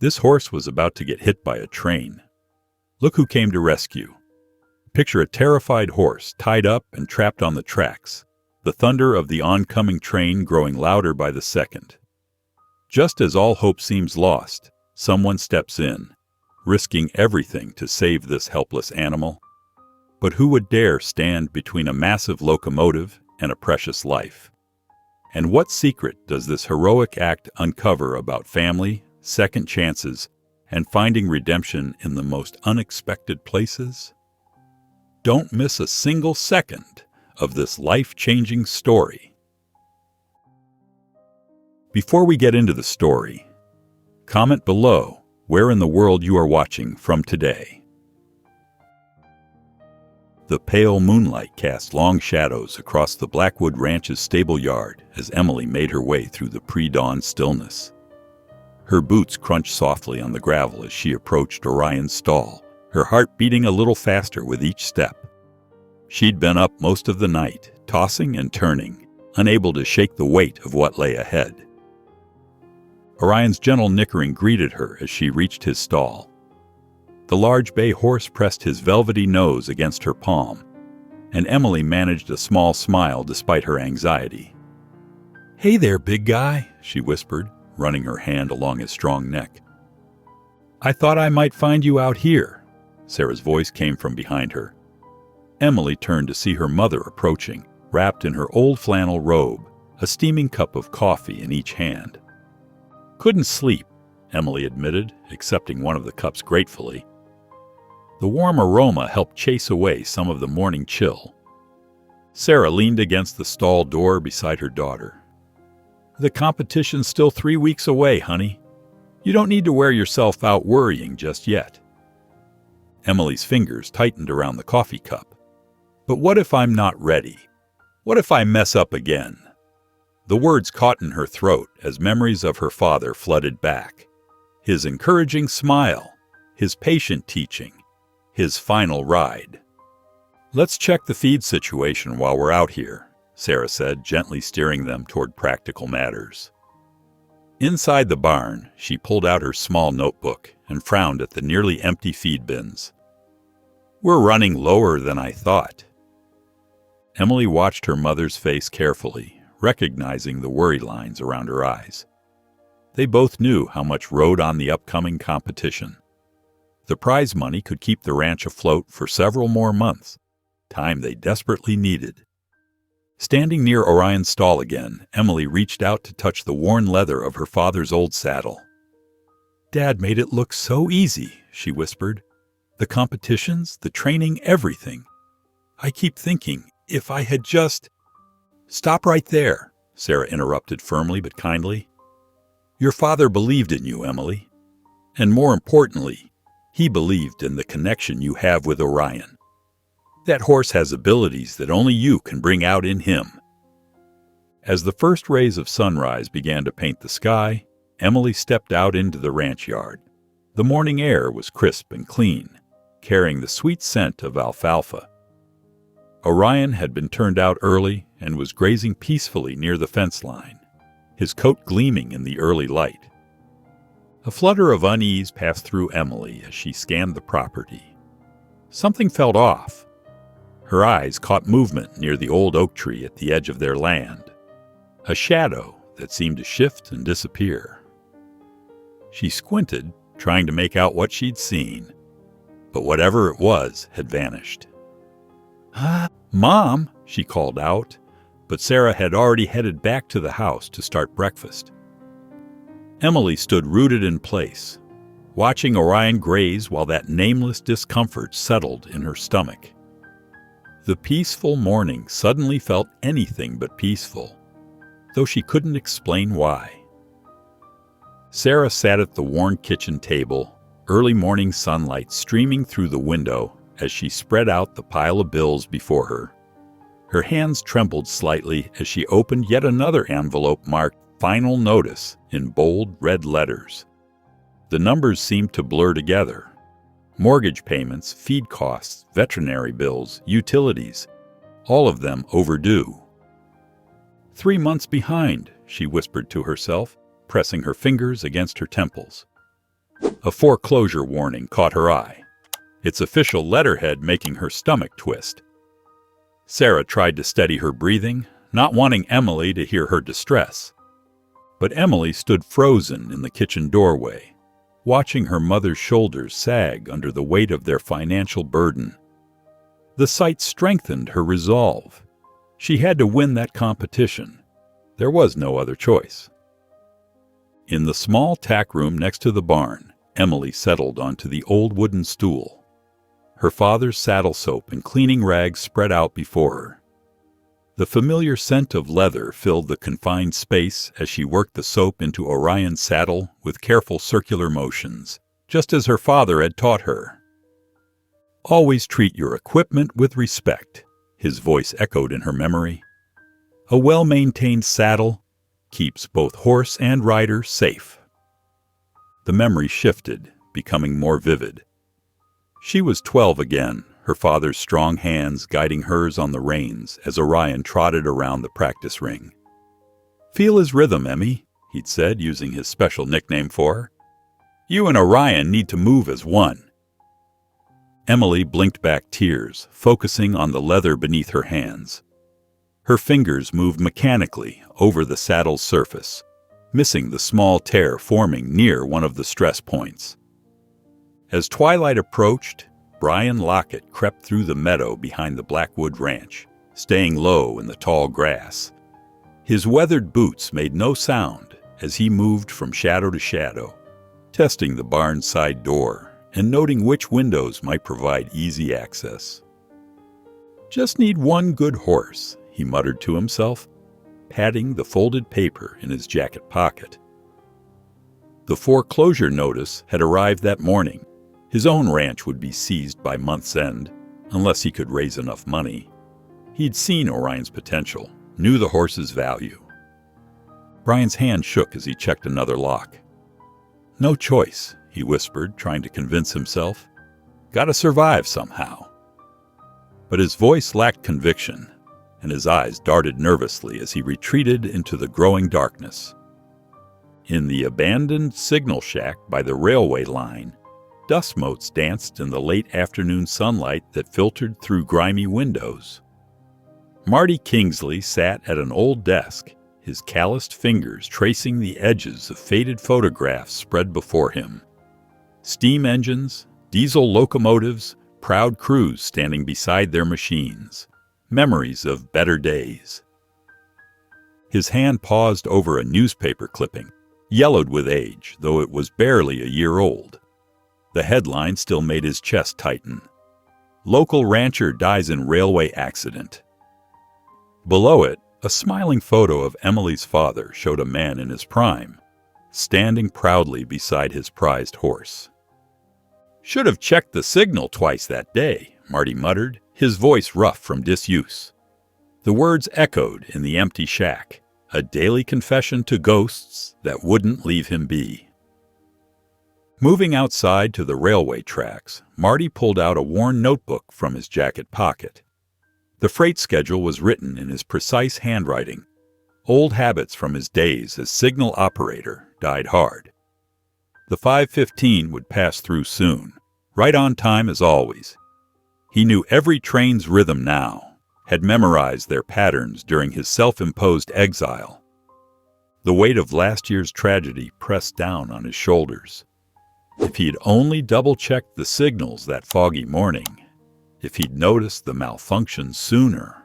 This horse was about to get hit by a train. Look who came to rescue. Picture a terrified horse tied up and trapped on the tracks, the thunder of the oncoming train growing louder by the second. Just as all hope seems lost, someone steps in, risking everything to save this helpless animal. But who would dare stand between a massive locomotive and a precious life? And what secret does this heroic act uncover about family, second chances, and finding redemption in the most unexpected places? Don't miss a single second of this life-changing story. Before we get into the story, comment below where in the world you are watching from today. The pale moonlight cast long shadows across the Blackwood Ranch's stable yard as Emily made her way through the pre-dawn stillness. Her boots crunched softly on the gravel as she approached Orion's stall, her heart beating a little faster with each step. She'd been up most of the night, tossing and turning, unable to shake the weight of what lay ahead. Orion's gentle nickering greeted her as she reached his stall. The large bay horse pressed his velvety nose against her palm, and Emily managed a small smile despite her anxiety. "Hey there, big guy," she whispered, running her hand along his strong neck. "I thought I might find you out here," Sarah's voice came from behind her. Emily turned to see her mother approaching, wrapped in her old flannel robe, a steaming cup of coffee in each hand. "Couldn't sleep," Emily admitted, accepting one of the cups gratefully. The warm aroma helped chase away some of the morning chill. Sarah leaned against the stall door beside her daughter. "The competition's still 3 weeks away, honey. You don't need to wear yourself out worrying just yet." Emily's fingers tightened around the coffee cup. "But what if I'm not ready? What if I mess up again?" The words caught in her throat as memories of her father flooded back. His encouraging smile, his patient teaching, his final ride. "Let's check the feed situation while we're out here," Sarah said, gently steering them toward practical matters. Inside the barn, she pulled out her small notebook and frowned at the nearly empty feed bins. "We're running lower than I thought." Emily watched her mother's face carefully, recognizing the worry lines around her eyes. They both knew how much rode on the upcoming competition. The prize money could keep the ranch afloat for several more months, time they desperately needed. Standing near Orion's stall again, Emily reached out to touch the worn leather of her father's old saddle. "Dad made it look so easy," she whispered. "The competitions, the training, everything. I keep thinking, if I had just—" "Stop right there," Sarah interrupted firmly but kindly. "Your father believed in you, Emily. And more importantly, he believed in the connection you have with Orion. That horse has abilities that only you can bring out in him." As the first rays of sunrise began to paint the sky, Emily stepped out into the ranch yard. The morning air was crisp and clean, carrying the sweet scent of alfalfa. Orion had been turned out early and was grazing peacefully near the fence line, his coat gleaming in the early light. A flutter of unease passed through Emily as she scanned the property. Something felt off. Her eyes caught movement near the old oak tree at the edge of their land, a shadow that seemed to shift and disappear. She squinted, trying to make out what she'd seen, but whatever it was had vanished. "Mom," she called out, but Sarah had already headed back to the house to start breakfast. Emily stood rooted in place, watching Orion graze while that nameless discomfort settled in her stomach. The peaceful morning suddenly felt anything but peaceful, though she couldn't explain why. Sarah sat at the worn kitchen table, early morning sunlight streaming through the window as she spread out the pile of bills before her. Her hands trembled slightly as she opened yet another envelope marked "Final Notice" in bold red letters. The numbers seemed to blur together. Mortgage payments, feed costs, veterinary bills, utilities, all of them overdue. 3 months behind, she whispered to herself, pressing her fingers against her temples. A foreclosure warning caught her eye, its official letterhead making her stomach twist. Sarah tried to steady her breathing, not wanting Emily to hear her distress. But Emily stood frozen in the kitchen doorway, watching her mother's shoulders sag under the weight of their financial burden. The sight strengthened her resolve. She had to win that competition. There was no other choice. In the small tack room next to the barn, Emily settled onto the old wooden stool. Her father's saddle soap and cleaning rags spread out before her. The familiar scent of leather filled the confined space as she worked the soap into Orion's saddle with careful circular motions, just as her father had taught her. "Always treat your equipment with respect," his voice echoed in her memory. "A well-maintained saddle keeps both horse and rider safe." The memory shifted, becoming more vivid. She was 12 again, her father's strong hands guiding hers on the reins as Orion trotted around the practice ring. "Feel his rhythm, Emmy," he'd said, using his special nickname for her. "You and Orion need to move as one." Emily blinked back tears, focusing on the leather beneath her hands. Her fingers moved mechanically over the saddle's surface, missing the small tear forming near one of the stress points. As twilight approached, Brian Lockett crept through the meadow behind the Blackwood Ranch, staying low in the tall grass. His weathered boots made no sound as he moved from shadow to shadow, testing the barn's side door and noting which windows might provide easy access. "Just need one good horse," he muttered to himself, patting the folded paper in his jacket pocket. The foreclosure notice had arrived that morning. His own ranch would be seized by month's end, unless he could raise enough money. He'd seen Orion's potential, knew the horse's value. Brian's hand shook as he checked another lock. "No choice," he whispered, trying to convince himself. "Gotta survive somehow." But his voice lacked conviction, and his eyes darted nervously as he retreated into the growing darkness. In the abandoned signal shack by the railway line, dust motes danced in the late afternoon sunlight that filtered through grimy windows. Marty Kingsley sat at an old desk, his calloused fingers tracing the edges of faded photographs spread before him. Steam engines, diesel locomotives, proud crews standing beside their machines. Memories of better days. His hand paused over a newspaper clipping, yellowed with age, though it was barely a year old. The headline still made his chest tighten. "Local rancher dies in railway accident." Below it, a smiling photo of Emily's father showed a man in his prime, standing proudly beside his prized horse. "Should have checked the signal twice that day," Marty muttered, his voice rough from disuse. The words echoed in the empty shack, a daily confession to ghosts that wouldn't leave him be. Moving outside to the railway tracks, Marty pulled out a worn notebook from his jacket pocket. The freight schedule was written in his precise handwriting. Old habits from his days as signal operator died hard. The 5:15 would pass through soon, right on time as always. He knew every train's rhythm now, had memorized their patterns during his self-imposed exile. The weight of last year's tragedy pressed down on his shoulders. If he'd only double-checked the signals that foggy morning, if he'd noticed the malfunction sooner.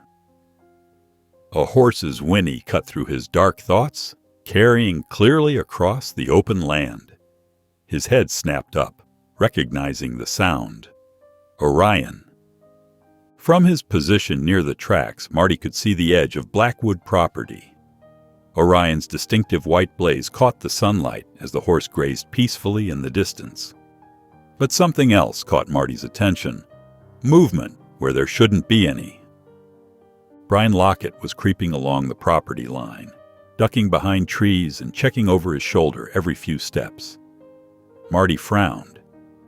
A horse's whinny cut through his dark thoughts, carrying clearly across the open land. His head snapped up, recognizing the sound. Orion. From his position near the tracks, Marty could see the edge of Blackwood property. Orion's distinctive white blaze caught the sunlight as the horse grazed peacefully in the distance. But something else caught Marty's attention. Movement where there shouldn't be any. Brian Lockett was creeping along the property line, ducking behind trees and checking over his shoulder every few steps. Marty frowned,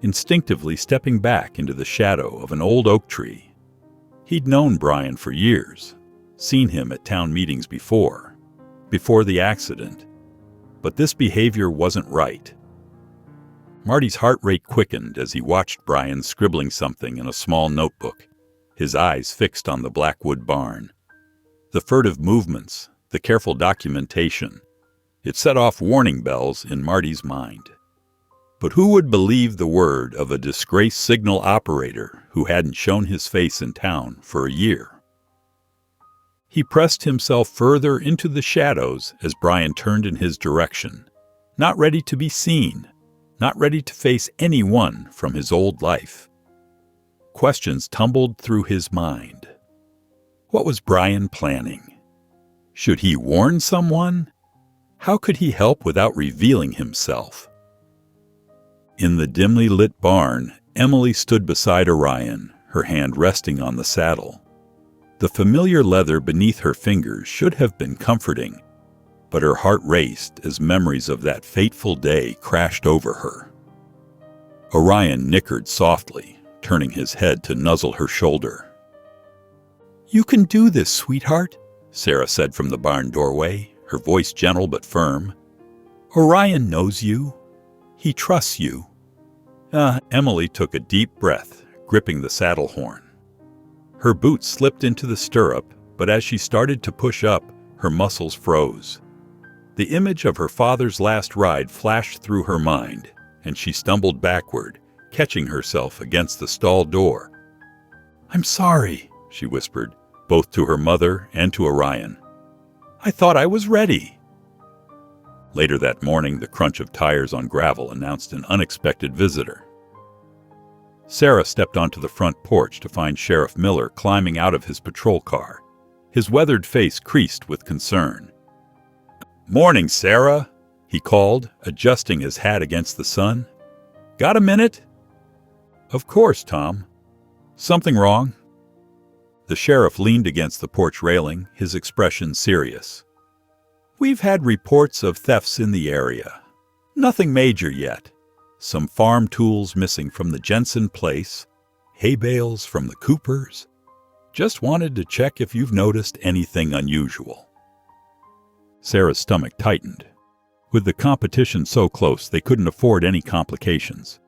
instinctively stepping back into the shadow of an old oak tree. He'd known Brian for years, seen him at town meetings before the accident, but this behavior wasn't right. Marty's heart rate quickened as he watched Brian scribbling something in a small notebook, his eyes fixed on the Blackwood barn. The furtive movements, the careful documentation, it set off warning bells in Marty's mind. But who would believe the word of a disgraced signal operator who hadn't shown his face in town for a year? He pressed himself further into the shadows as Brian turned in his direction, not ready to be seen, not ready to face anyone from his old life. Questions tumbled through his mind. What was Brian planning? Should he warn someone? How could he help without revealing himself? In the dimly lit barn, Emily stood beside Orion, her hand resting on the saddle. The familiar leather beneath her fingers should have been comforting, but her heart raced as memories of that fateful day crashed over her. Orion nickered softly, turning his head to nuzzle her shoulder. "You can do this, sweetheart," Sarah said from the barn doorway, her voice gentle but firm. "Orion knows you. He trusts you." Emily took a deep breath, gripping the saddle horn. Her boots slipped into the stirrup, but as she started to push up, her muscles froze. The image of her father's last ride flashed through her mind, and she stumbled backward, catching herself against the stall door. "I'm sorry," she whispered, both to her mother and to Orion. "I thought I was ready." Later that morning, the crunch of tires on gravel announced an unexpected visitor. Sarah stepped onto the front porch to find Sheriff Miller climbing out of his patrol car, his weathered face creased with concern. "Morning, Sarah," he called, adjusting his hat against the sun. "Got a minute?" "Of course, Tom. Something wrong?" The sheriff leaned against the porch railing, his expression serious. "We've had reports of thefts in the area. Nothing major yet. Some farm tools missing from the Jensen place, hay bales from the Coopers. Just wanted to check if you've noticed anything unusual." Sarah's stomach tightened. With the competition so close, they couldn't afford any complications.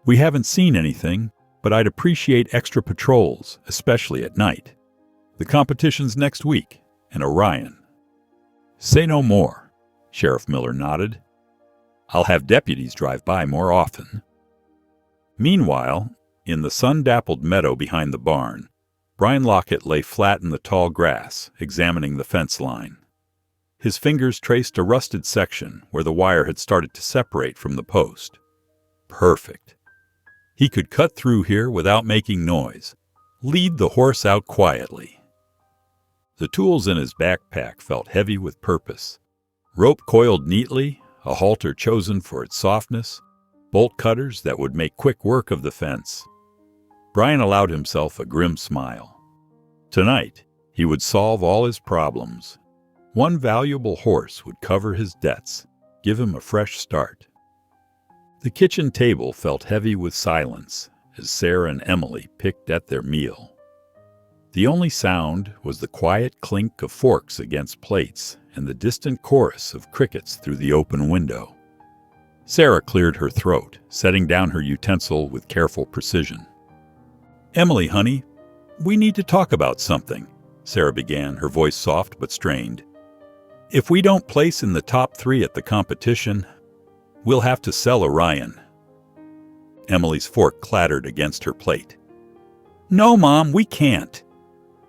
"We haven't seen anything, but I'd appreciate extra patrols, especially at night. The competition's next week, and Orion." "Say no more," Sheriff Miller nodded. "I'll have deputies drive by more often." Meanwhile, in the sun-dappled meadow behind the barn, Brian Lockett lay flat in the tall grass, examining the fence line. His fingers traced a rusted section where the wire had started to separate from the post. Perfect. He could cut through here without making noise, lead the horse out quietly. The tools in his backpack felt heavy with purpose. Rope coiled neatly, a halter chosen for its softness, bolt cutters that would make quick work of the fence. Brian allowed himself a grim smile. Tonight, he would solve all his problems. One valuable horse would cover his debts, give him a fresh start. The kitchen table felt heavy with silence as Sarah and Emily picked at their meal. The only sound was the quiet clink of forks against plates and the distant chorus of crickets through the open window. Sarah cleared her throat, setting down her utensil with careful precision. "Emily, honey, we need to talk about something," Sarah began, her voice soft but strained. "If we don't place in the top 3 at the competition, we'll have to sell Orion." Emily's fork clattered against her plate. "No, Mom, we can't."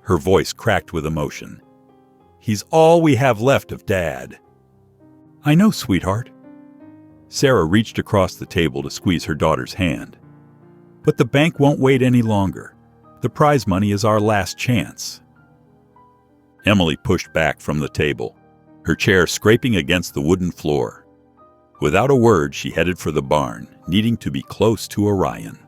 Her voice cracked with emotion. "He's all we have left of Dad." "I know, sweetheart." Sarah reached across the table to squeeze her daughter's hand. "But the bank won't wait any longer. The prize money is our last chance." Emily pushed back from the table, her chair scraping against the wooden floor. Without a word, she headed for the barn, needing to be close to Orion.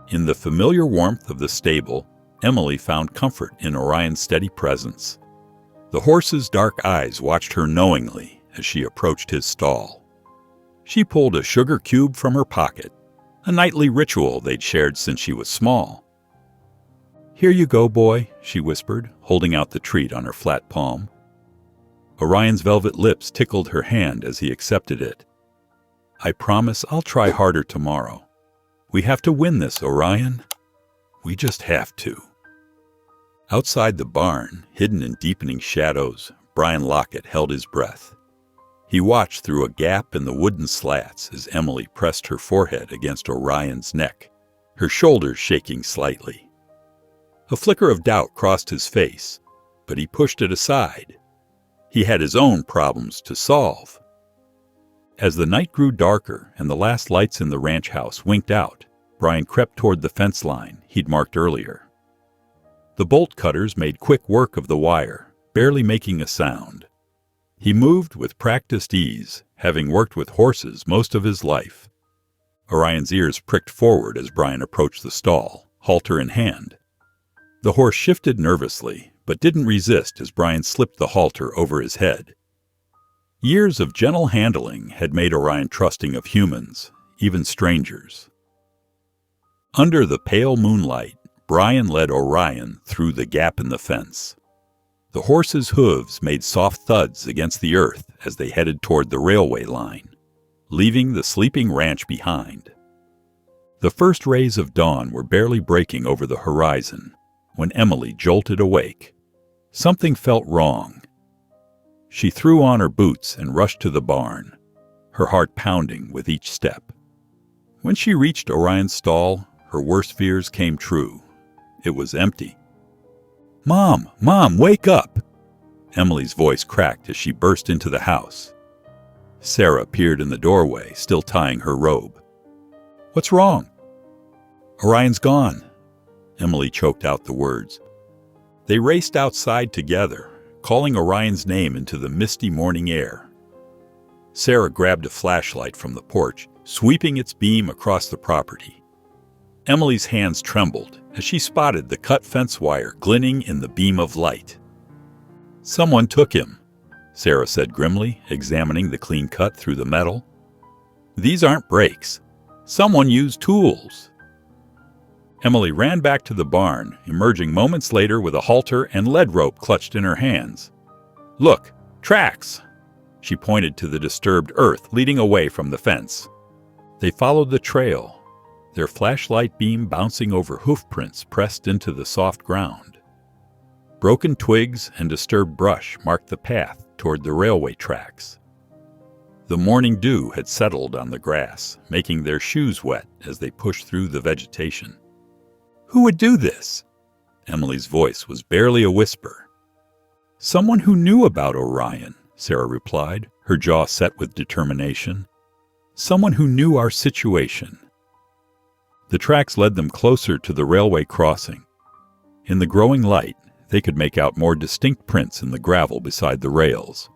In the familiar warmth of the stable, Emily found comfort in Orion's steady presence. The horse's dark eyes watched her knowingly as she approached his stall. She pulled a sugar cube from her pocket, a nightly ritual they'd shared since she was small. "Here you go, boy," she whispered, holding out the treat on her flat palm. Orion's velvet lips tickled her hand as he accepted it. I promise I'll try harder tomorrow. We have to win this, Orion. We just have to. Outside the barn, hidden in deepening shadows, Brian Lockett held his breath. He watched through a gap in the wooden slats as Emily pressed her forehead against Orion's neck, her shoulders shaking slightly. A flicker of doubt crossed his face, but he pushed it aside. He had his own problems to solve. As the night grew darker and the last lights in the ranch house winked out, Brian crept toward the fence line he'd marked earlier. The bolt cutters made quick work of the wire, barely making a sound. He moved with practiced ease, having worked with horses most of his life. Orion's ears pricked forward as Brian approached the stall, halter in hand. The horse shifted nervously, but didn't resist as Brian slipped the halter over his head. Years of gentle handling had made Orion trusting of humans, even strangers. Under the pale moonlight, Brian led Orion through the gap in the fence. The horse's hooves made soft thuds against the earth as they headed toward the railway line, leaving the sleeping ranch behind. The first rays of dawn were barely breaking over the horizon when Emily jolted awake. Something felt wrong. She threw on her boots and rushed to the barn, her heart pounding with each step. When she reached Orion's stall, her worst fears came true. It was empty. "Mom, wake up!" Emily's voice cracked as she burst into the house. Sarah appeared in the doorway, still tying her robe. "What's wrong?" "Orion's gone." Emily choked out the words. They raced outside together, calling Orion's name into the misty morning air. Sarah grabbed a flashlight from the porch, sweeping its beam across the property. Emily's hands trembled as she spotted the cut fence wire glinting in the beam of light. "Someone took him," Sarah said grimly, examining the clean cut through the metal. "These aren't brakes. Someone used tools." Emily ran back to the barn, emerging moments later with a halter and lead rope clutched in her hands. "Look, tracks!" She pointed to the disturbed earth leading away from the fence. They followed the trail, their flashlight beam bouncing over hoof prints pressed into the soft ground. Broken twigs and disturbed brush marked the path toward the railway tracks. The morning dew had settled on the grass, making their shoes wet as they pushed through the vegetation. "Who would do this?" Emily's voice was barely a whisper. "Someone who knew about Orion," Sarah replied, her jaw set with determination. "Someone who knew our situation." The tracks led them closer to the railway crossing. In the growing light, they could make out more distinct prints in the gravel beside the rails.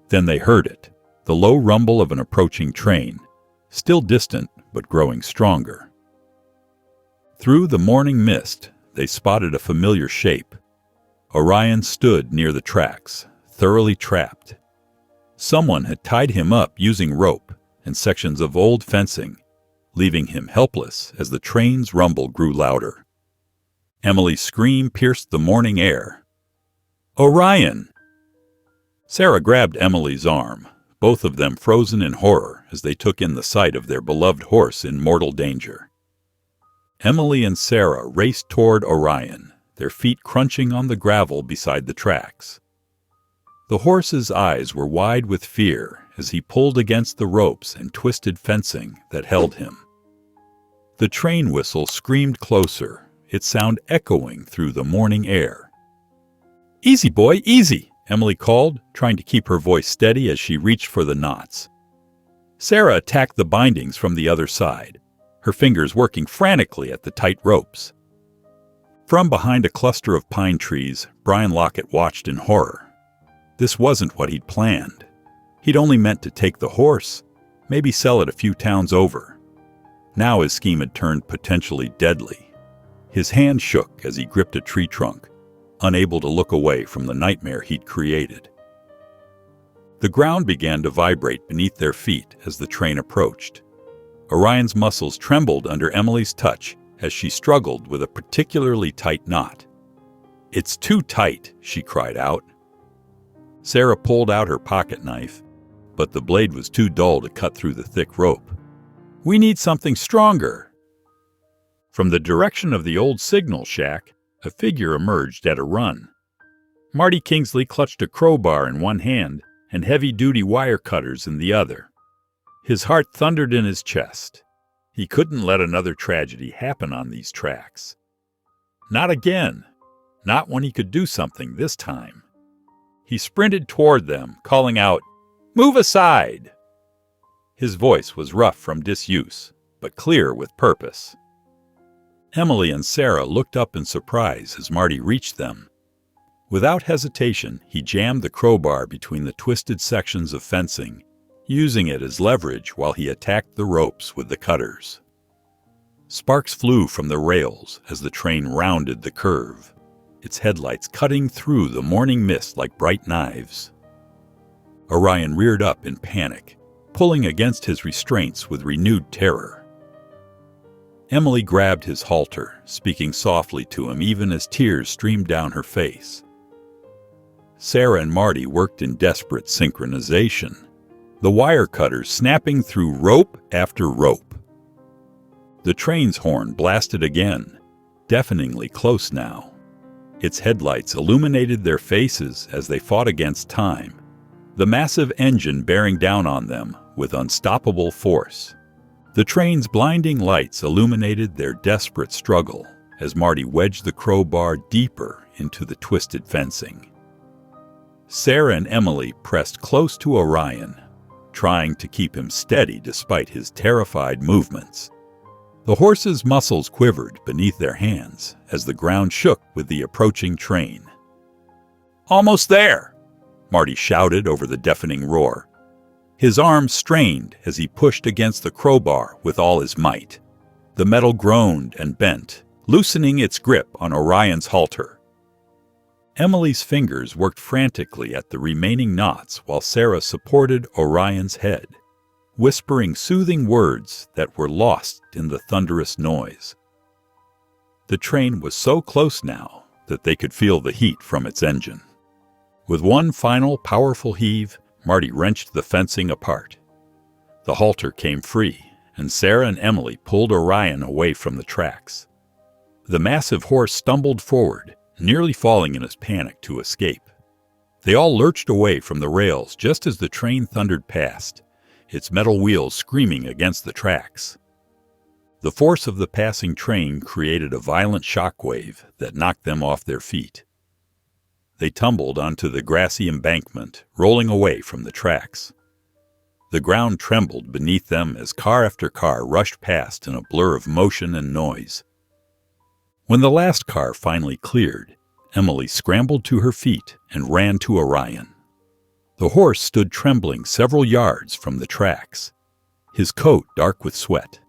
Then they heard it, the low rumble of an approaching train, still distant but growing stronger. Through the morning mist, they spotted a familiar shape. Orion stood near the tracks, thoroughly trapped. Someone had tied him up using rope and sections of old fencing, leaving him helpless as the train's rumble grew louder. Emily's scream pierced the morning air. "Orion!" Sarah grabbed Emily's arm, both of them frozen in horror as they took in the sight of their beloved horse in mortal danger. Emily and Sarah raced toward Orion, their feet crunching on the gravel beside the tracks. The horse's eyes were wide with fear as he pulled against the ropes and twisted fencing that held him. The train whistle screamed closer, its sound echoing through the morning air. "Easy, boy, easy," Emily called, trying to keep her voice steady as she reached for the knots. Sarah attacked the bindings from the other side, her fingers working frantically at the tight ropes. From behind a cluster of pine trees, Brian Lockett watched in horror. This wasn't what he'd planned. He'd only meant to take the horse, maybe sell it a few towns over. Now his scheme had turned potentially deadly. His hand shook as he gripped a tree trunk, unable to look away from the nightmare he'd created. The ground began to vibrate beneath their feet as the train approached. Orion's muscles trembled under Emily's touch as she struggled with a particularly tight knot. "It's too tight," she cried out. Sarah pulled out her pocket knife. but the blade was too dull to cut through the thick rope. "We need something stronger." From the direction of the old signal shack, a figure emerged at a run. Marty Kingsley clutched a crowbar in one hand and heavy-duty wire cutters in the other. His heart thundered in his chest. He couldn't let another tragedy happen on these tracks. Not again. Not when he could do something this time. He sprinted toward them, calling out, "Move aside!" His voice was rough from disuse, but clear with purpose. Emily and Sarah looked up in surprise as Marty reached them. Without hesitation, he jammed the crowbar between the twisted sections of fencing, using it as leverage while he attacked the ropes with the cutters. Sparks flew from the rails as the train rounded the curve, its headlights cutting through the morning mist like bright knives. Orion reared up in panic, pulling against his restraints with renewed terror. Emily grabbed his halter, speaking softly to him even as tears streamed down her face. Sarah and Marty worked in desperate synchronization, the wire cutters snapping through rope after rope. The train's horn blasted again, deafeningly close now. Its headlights illuminated their faces as they fought against time, the massive engine bearing down on them with unstoppable force. The train's blinding lights illuminated their desperate struggle as Marty wedged the crowbar deeper into the twisted fencing. Sarah and Emily pressed close to Orion, trying to keep him steady despite his terrified movements. The horse's muscles quivered beneath their hands as the ground shook with the approaching train. "Almost there!" Marty shouted over the deafening roar. His arms strained as he pushed against the crowbar with all his might. The metal groaned and bent, loosening its grip on Orion's halter. Emily's fingers worked frantically at the remaining knots while Sarah supported Orion's head, whispering soothing words that were lost in the thunderous noise. The train was so close now that they could feel the heat from its engine. With one final powerful heave, Marty wrenched the fencing apart. The halter came free, and Sarah and Emily pulled Orion away from the tracks. The massive horse stumbled forward, nearly falling in his panic to escape. They all lurched away from the rails just as the train thundered past, its metal wheels screaming against the tracks. The force of the passing train created a violent shockwave that knocked them off their feet. They tumbled onto the grassy embankment, rolling away from the tracks. The ground trembled beneath them as car after car rushed past in a blur of motion and noise. When the last car finally cleared, Emily scrambled to her feet and ran to Orion. The horse stood trembling several yards from the tracks, his coat dark with sweat.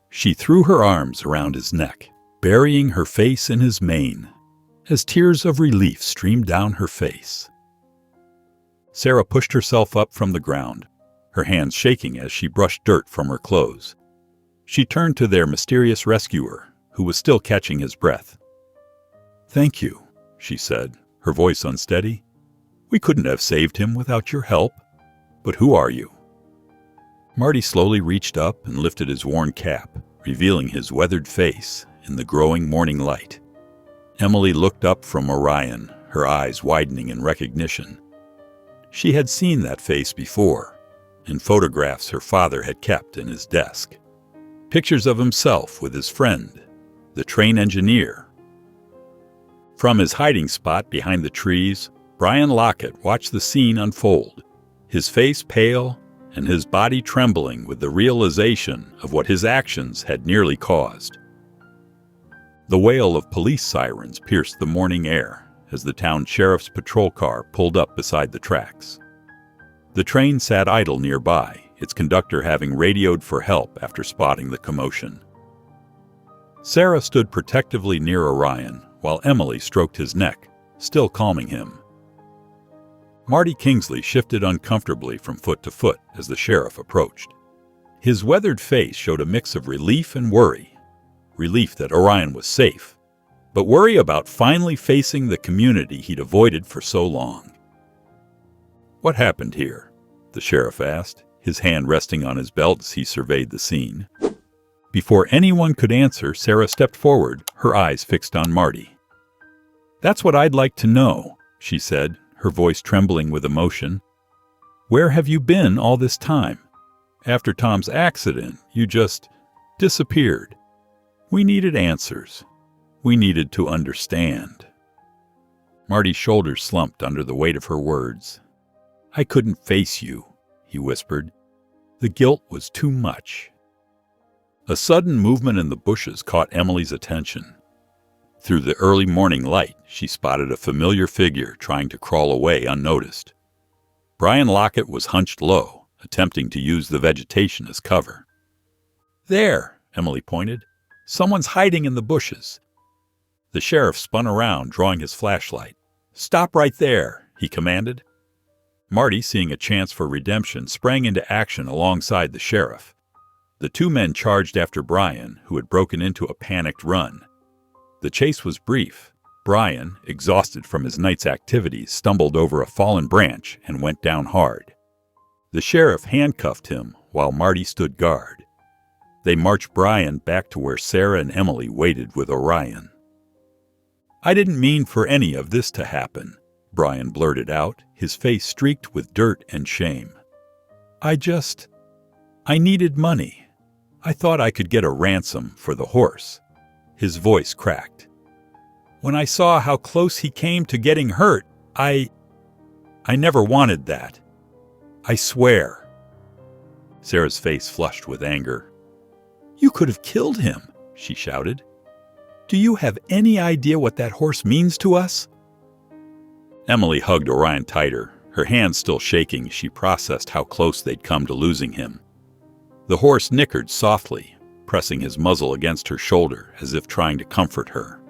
She threw her arms around his neck, burying her face in his mane, as tears of relief streamed down her face. Sarah pushed herself up from the ground, her hands shaking as she brushed dirt from her clothes. She turned to their mysterious rescuer, who was still catching his breath. "Thank you," she said, her voice unsteady. "We couldn't have saved him without your help. But who are you?" Marty slowly reached up and lifted his worn cap, revealing his weathered face in the growing morning light. Emily looked up from Orion, her eyes widening in recognition. She had seen that face before, in photographs her father had kept in his desk. Pictures of himself with his friend, the train engineer. From his hiding spot behind the trees, Brian Lockett watched the scene unfold, his face pale and his body trembling with the realization of what his actions had nearly caused. The wail of police sirens pierced the morning air as the town sheriff's patrol car pulled up beside the tracks. The train sat idle nearby, its conductor having radioed for help after spotting the commotion. Sarah stood protectively near Orion while Emily stroked his neck, still calming him. Marty Kingsley shifted uncomfortably from foot to foot as the sheriff approached. His weathered face showed a mix of relief and worry. Relief that Orion was safe, but worry about finally facing the community he'd avoided for so long. "What happened here?" the sheriff asked, his hand resting on his belt as he surveyed the scene. Before anyone could answer, Sarah stepped forward, her eyes fixed on Marty. "That's what I'd like to know," she said, her voice trembling with emotion. "Where have you been all this time? After Tom's accident, you just disappeared. We needed answers. We needed to understand." Marty's shoulders slumped under the weight of her words. "I couldn't face you," he whispered. "The guilt was too much." A sudden movement in the bushes caught Emily's attention. Through the early morning light, she spotted a familiar figure trying to crawl away unnoticed. Brian Lockett was hunched low, attempting to use the vegetation as cover. "There," Emily pointed. "Someone's hiding in the bushes." The sheriff spun around, drawing his flashlight. "Stop right there," he commanded. Marty, seeing a chance for redemption, sprang into action alongside the sheriff. The two men charged after Brian, who had broken into a panicked run. The chase was brief. Brian, exhausted from his night's activities, stumbled over a fallen branch and went down hard. The sheriff handcuffed him while Marty stood guard. They marched Brian back to where Sarah and Emily waited with Orion. "I didn't mean for any of this to happen," Brian blurted out, his face streaked with dirt and shame. I needed money. I thought I could get a ransom for the horse." His voice cracked. "When I saw how close he came to getting hurt, I never wanted that. I swear." Sarah's face flushed with anger. "You could have killed him," she shouted. "Do you have any idea what that horse means to us?" Emily hugged Orion tighter, her hands still shaking as she processed how close they'd come to losing him. The horse nickered softly, pressing his muzzle against her shoulder as if trying to comfort her.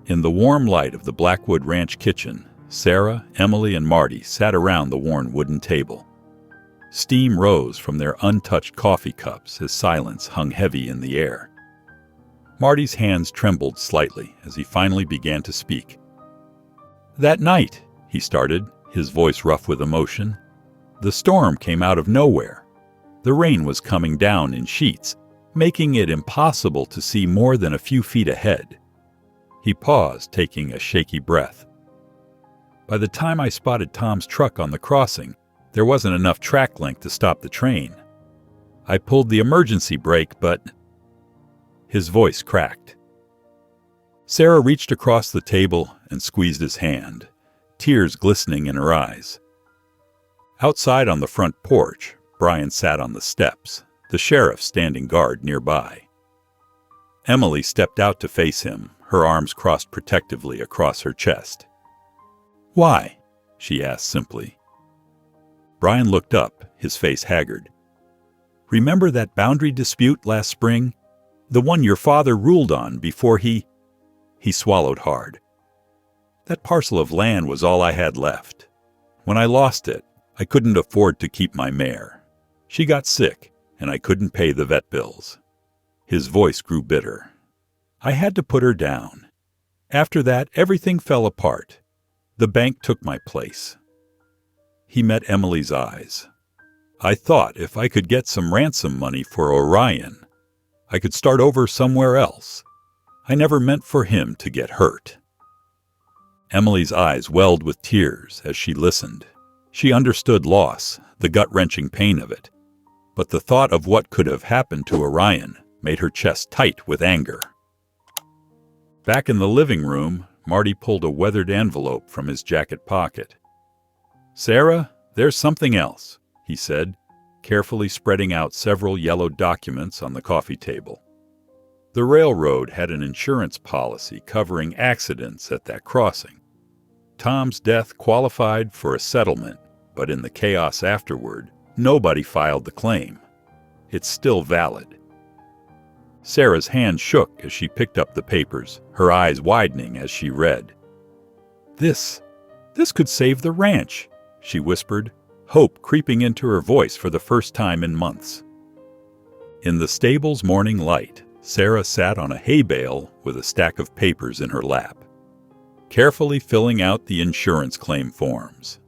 In the warm light of the Blackwood Ranch kitchen, Sarah, Emily, and Marty sat around the worn wooden table. Steam rose from their untouched coffee cups as silence hung heavy in the air. Marty's hands trembled slightly as he finally began to speak. "That night," he started, his voice rough with emotion, "the storm came out of nowhere. The rain was coming down in sheets, making it impossible to see more than a few feet ahead." He paused, taking a shaky breath. "By the time I spotted Tom's truck on the crossing, there wasn't enough track length to stop the train. I pulled the emergency brake, but—" His voice cracked. Sarah reached across the table and squeezed his hand, tears glistening in her eyes. Outside on the front porch, Brian sat on the steps, the sheriff standing guard nearby. Emily stepped out to face him, her arms crossed protectively across her chest. "Why?" she asked simply. Brian looked up, his face haggard. "Remember that boundary dispute last spring? The one your father ruled on before he swallowed hard. That parcel of land was all I had left. When I lost it, I couldn't afford to keep my mare. She got sick, and I couldn't pay the vet bills." His voice grew bitter. "I had to put her down. After that, everything fell apart. The bank took my place." He met Emily's eyes. "I thought if I could get some ransom money for Orion, I could start over somewhere else. I never meant for him to get hurt." Emily's eyes welled with tears as she listened. She understood loss, the gut-wrenching pain of it. But the thought of what could have happened to Orion made her chest tight with anger. Back in the living room, Marty pulled a weathered envelope from his jacket pocket. "Sarah, there's something else," he said, carefully spreading out several yellow documents on the coffee table. The railroad had an insurance policy covering accidents at that crossing. Tom's death qualified for a settlement, but in the chaos afterward, nobody filed the claim. It's still valid. Sarah's hand shook as she picked up the papers, her eyes widening as she read. This could save the ranch," she whispered, hope creeping into her voice for the first time in months. In the stable's morning light, Sarah sat on a hay bale with a stack of papers in her lap, carefully filling out the insurance claim forms.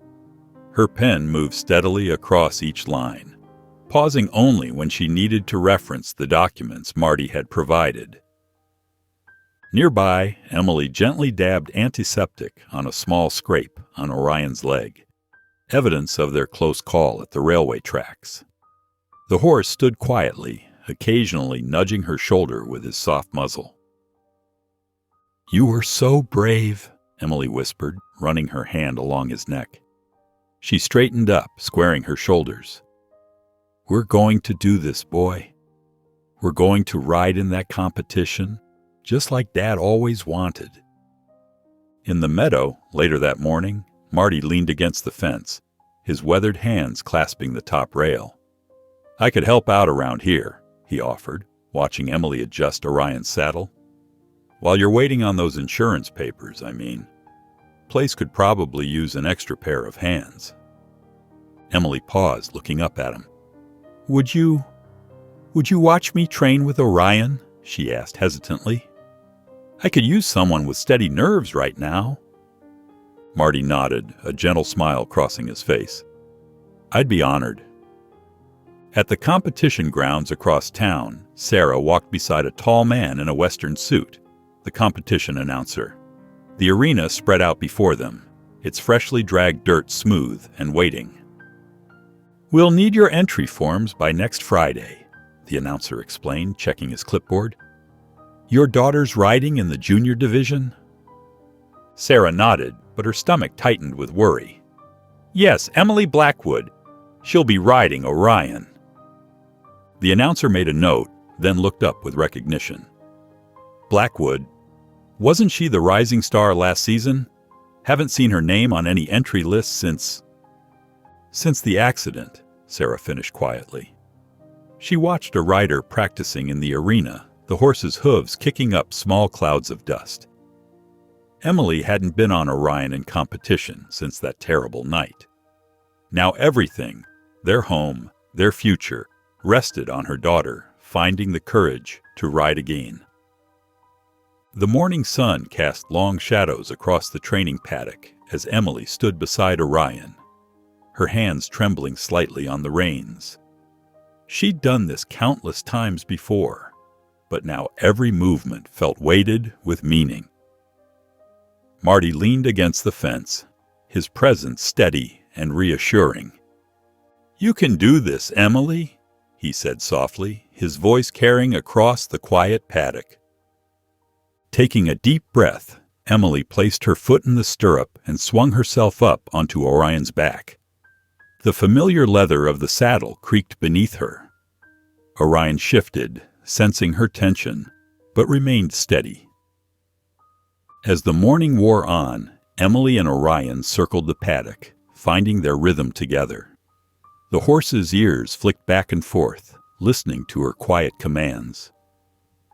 Her pen moved steadily across each line, pausing only when she needed to reference the documents Marty had provided. Nearby, Emily gently dabbed antiseptic on a small scrape on Orion's leg, evidence of their close call at the railway tracks. The horse stood quietly, occasionally nudging her shoulder with his soft muzzle. "You were so brave," Emily whispered, running her hand along his neck. She straightened up, squaring her shoulders. "We're going to do this, boy. We're going to ride in that competition, just like Dad always wanted." In the meadow, later that morning, Marty leaned against the fence, his weathered hands clasping the top rail. "I could help out around here," he offered, watching Emily adjust Orion's saddle. "While you're waiting on those insurance papers, I mean. Place could probably use an extra pair of hands." Emily paused, looking up at him. Would you watch me train with Orion?" she asked hesitantly. "I could use someone with steady nerves right now." Marty nodded, a gentle smile crossing his face. "I'd be honored." At the competition grounds across town, Sarah walked beside a tall man in a Western suit, the competition announcer. The arena spread out before them, its freshly dragged dirt smooth and waiting. "We'll need your entry forms by next Friday," the announcer explained, checking his clipboard. "Your daughter's riding in the junior division?" Sarah nodded, but her stomach tightened with worry. "Yes, Emily Blackwood. She'll be riding Orion." The announcer made a note, then looked up with recognition. "Blackwood? Wasn't she the rising star last season? Haven't seen her name on any entry list since the accident," Sarah finished quietly. She watched a rider practicing in the arena, the horse's hooves kicking up small clouds of dust. Emily hadn't been on Orion in competition since that terrible night. Now everything, their home, their future, rested on her daughter, finding the courage to ride again. The morning sun cast long shadows across the training paddock as Emily stood beside Orion, her hands trembling slightly on the reins. She'd done this countless times before, but now every movement felt weighted with meaning. Marty leaned against the fence, his presence steady and reassuring. "You can do this, Emily," he said softly, his voice carrying across the quiet paddock. Taking a deep breath, Emily placed her foot in the stirrup and swung herself up onto Orion's back. The familiar leather of the saddle creaked beneath her. Orion shifted, sensing her tension, but remained steady. As the morning wore on, Emily and Orion circled the paddock, finding their rhythm together. The horse's ears flicked back and forth, listening to her quiet commands.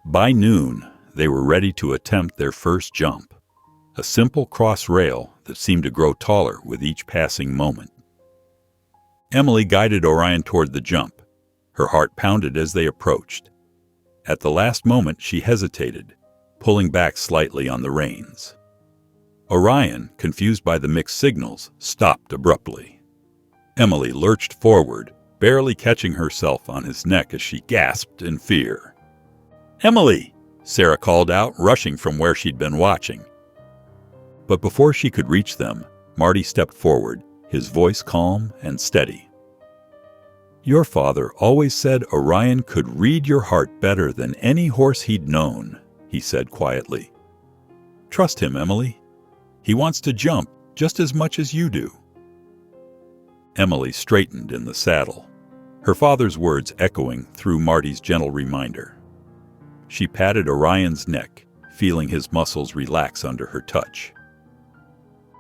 By noon, they were ready to attempt their first jump, a simple cross rail that seemed to grow taller with each passing moment. Emily guided Orion toward the jump. Her heart pounded as they approached. At the last moment, she hesitated, pulling back slightly on the reins. Orion, confused by the mixed signals, stopped abruptly. Emily lurched forward, barely catching herself on his neck as she gasped in fear. "Emily!" Sarah called out, rushing from where she'd been watching. But before she could reach them, Marty stepped forward, his voice calm and steady. "Your father always said Orion could read your heart better than any horse he'd known," he said quietly. "Trust him, Emily. He wants to jump just as much as you do." Emily straightened in the saddle, her father's words echoing through Marty's gentle reminder. She patted Orion's neck, feeling his muscles relax under her touch.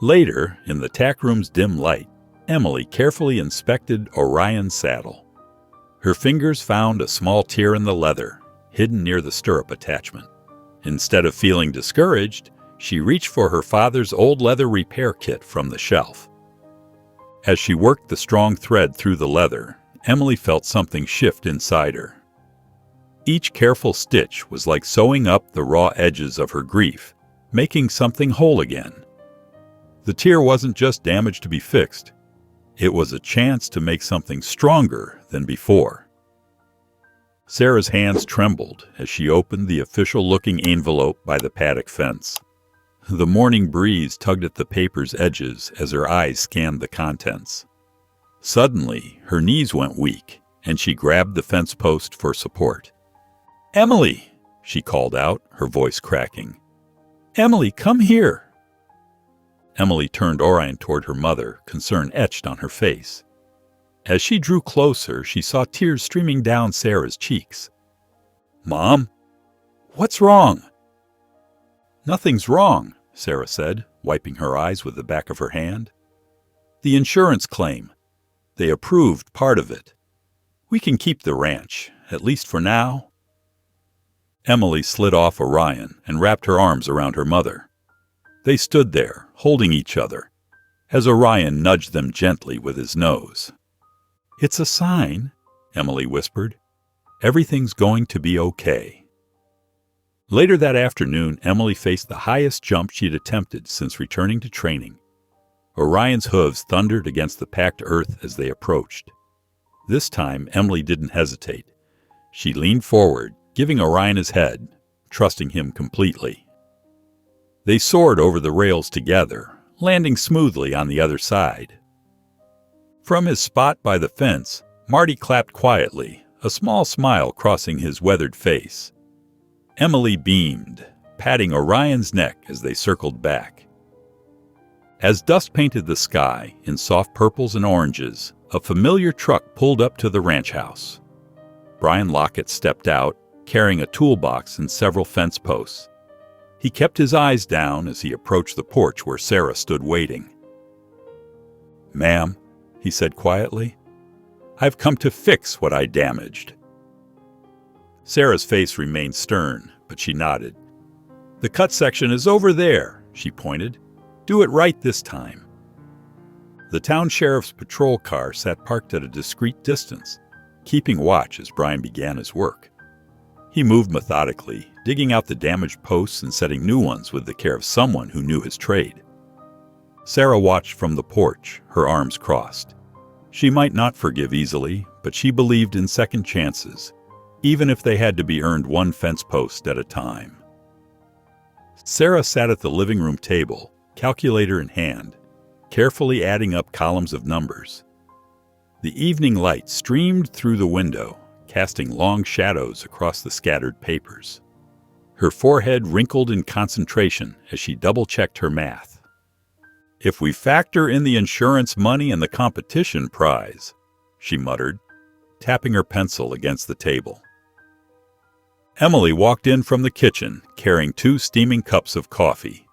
Later, in the tack room's dim light, Emily carefully inspected Orion's saddle. Her fingers found a small tear in the leather, hidden near the stirrup attachment. Instead of feeling discouraged, she reached for her father's old leather repair kit from the shelf. As she worked the strong thread through the leather, Emily felt something shift inside her. Each careful stitch was like sewing up the raw edges of her grief, making something whole again. The tear wasn't just damage to be fixed. It was a chance to make something stronger than before. Sarah's hands trembled as she opened the official-looking envelope by the paddock fence. The morning breeze tugged at the paper's edges as her eyes scanned the contents. Suddenly, her knees went weak, and she grabbed the fence post for support. "Emily!" she called out, her voice cracking. "Emily, come here!" Emily turned Orion toward her mother, concern etched on her face. As she drew closer, she saw tears streaming down Sarah's cheeks. "Mom? What's wrong?" "Nothing's wrong," Sarah said, wiping her eyes with the back of her hand. "The insurance claim. They approved part of it. We can keep the ranch, at least for now." Emily slid off Orion and wrapped her arms around her mother. They stood there, holding each other, as Orion nudged them gently with his nose. "It's a sign," Emily whispered. "Everything's going to be okay." Later that afternoon, Emily faced the highest jump she'd attempted since returning to training. Orion's hooves thundered against the packed earth as they approached. This time, Emily didn't hesitate. She leaned forward, giving Orion his head, trusting him completely. They soared over the rails together, landing smoothly on the other side. From his spot by the fence, Marty clapped quietly, a small smile crossing his weathered face. Emily beamed, patting Orion's neck as they circled back. As dust painted the sky in soft purples and oranges, a familiar truck pulled up to the ranch house. Brian Lockett stepped out, carrying a toolbox and several fence posts. He kept his eyes down as he approached the porch where Sarah stood waiting. "Ma'am," he said quietly, "I've come to fix what I damaged." Sarah's face remained stern, but she nodded. "The cut section is over there," she pointed. "Do it right this time." The town sheriff's patrol car sat parked at a discreet distance, keeping watch as Brian began his work. He moved methodically, digging out the damaged posts and setting new ones with the care of someone who knew his trade. Sarah watched from the porch, her arms crossed. She might not forgive easily, but she believed in second chances, even if they had to be earned one fence post at a time. Sarah sat at the living room table, calculator in hand, carefully adding up columns of numbers. The evening light streamed through the window, casting long shadows across the scattered papers. Her forehead wrinkled in concentration as she double-checked her math. "If we factor in the insurance money and the competition prize," she muttered, tapping her pencil against the table. Emily walked in from the kitchen, carrying 2 steaming cups of coffee.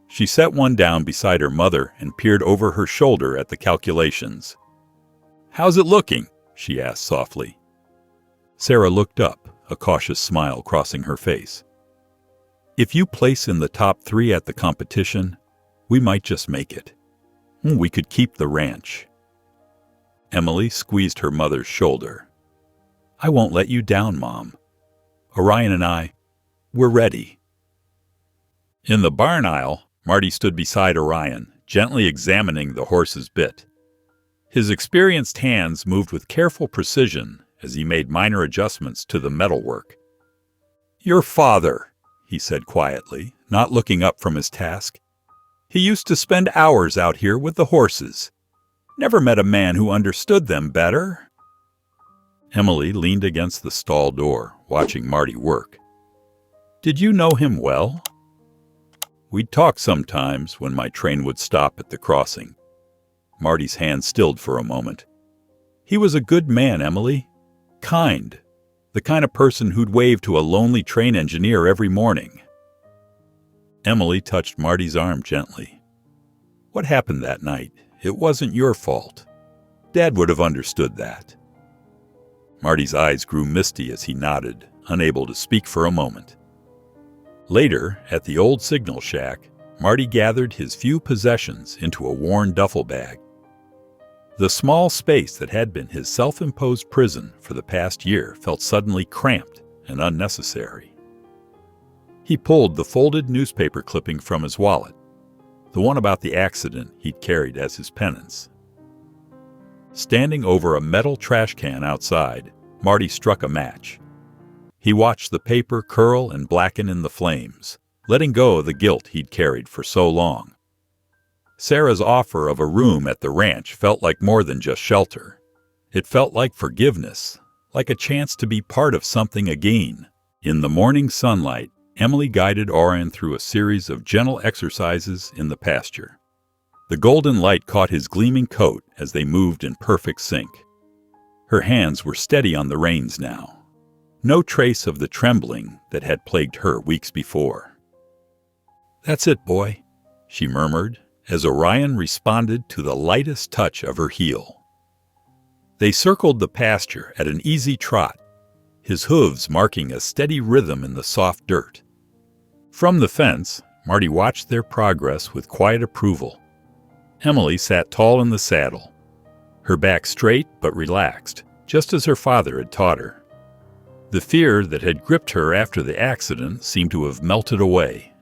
She set one down beside her mother and peered over her shoulder at the calculations. "How's it looking?" she asked softly. Sarah looked up, a cautious smile crossing her face. "If you place in the top 3 at the competition, we might just make it. We could keep the ranch." Emily squeezed her mother's shoulder. "I won't let you down, Mom. Orion and we're ready." In the barn aisle, Marty stood beside Orion, gently examining the horse's bit. His experienced hands moved with careful precision as he made minor adjustments to the metalwork. "Your father," he said quietly, not looking up from his task. "He used to spend hours out here with the horses. Never met a man who understood them better." Emily leaned against the stall door, watching Marty work. "Did you know him well?" "We'd talk sometimes when my train would stop at the crossing." Marty's hand stilled for a moment. "He was a good man, Emily. Kind. The kind of person who'd wave to a lonely train engineer every morning." Emily touched Marty's arm gently. "What happened that night? It wasn't your fault. Dad would have understood that." Marty's eyes grew misty as he nodded, unable to speak for a moment. Later, at the old signal shack, Marty gathered his few possessions into a worn duffel bag. The small space that had been his self-imposed prison for the past year felt suddenly cramped and unnecessary. He pulled the folded newspaper clipping from his wallet, the one about the accident he'd carried as his penance. Standing over a metal trash can outside, Marty struck a match. He watched the paper curl and blacken in the flames, letting go of the guilt he'd carried for so long. Sarah's offer of a room at the ranch felt like more than just shelter. It felt like forgiveness, like a chance to be part of something again. In the morning sunlight, Emily guided Orion through a series of gentle exercises in the pasture. The golden light caught his gleaming coat as they moved in perfect sync. Her hands were steady on the reins now. No trace of the trembling that had plagued her weeks before. "That's it, boy," she murmured, as Orion responded to the lightest touch of her heel. They circled the pasture at an easy trot, his hooves marking a steady rhythm in the soft dirt. From the fence, Marty watched their progress with quiet approval. Emily sat tall in the saddle, her back straight but relaxed, just as her father had taught her. The fear that had gripped her after the accident seemed to have melted away.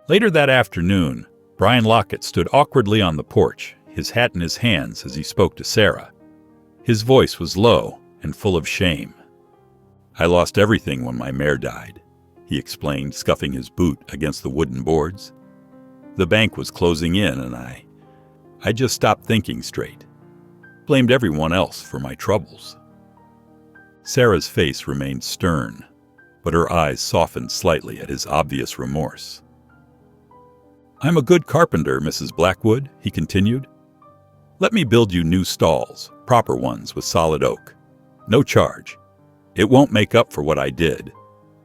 Later that afternoon, Brian Lockett stood awkwardly on the porch, his hat in his hands as he spoke to Sarah. His voice was low and full of shame. "I lost everything when my mare died," he explained, scuffing his boot against the wooden boards. "The bank was closing in and I just stopped thinking straight. Blamed everyone else for my troubles." Sarah's face remained stern, but her eyes softened slightly at his obvious remorse. "I'm a good carpenter, Mrs. Blackwood," he continued. "Let me build you new stalls, proper ones with solid oak. No charge. It won't make up for what I did,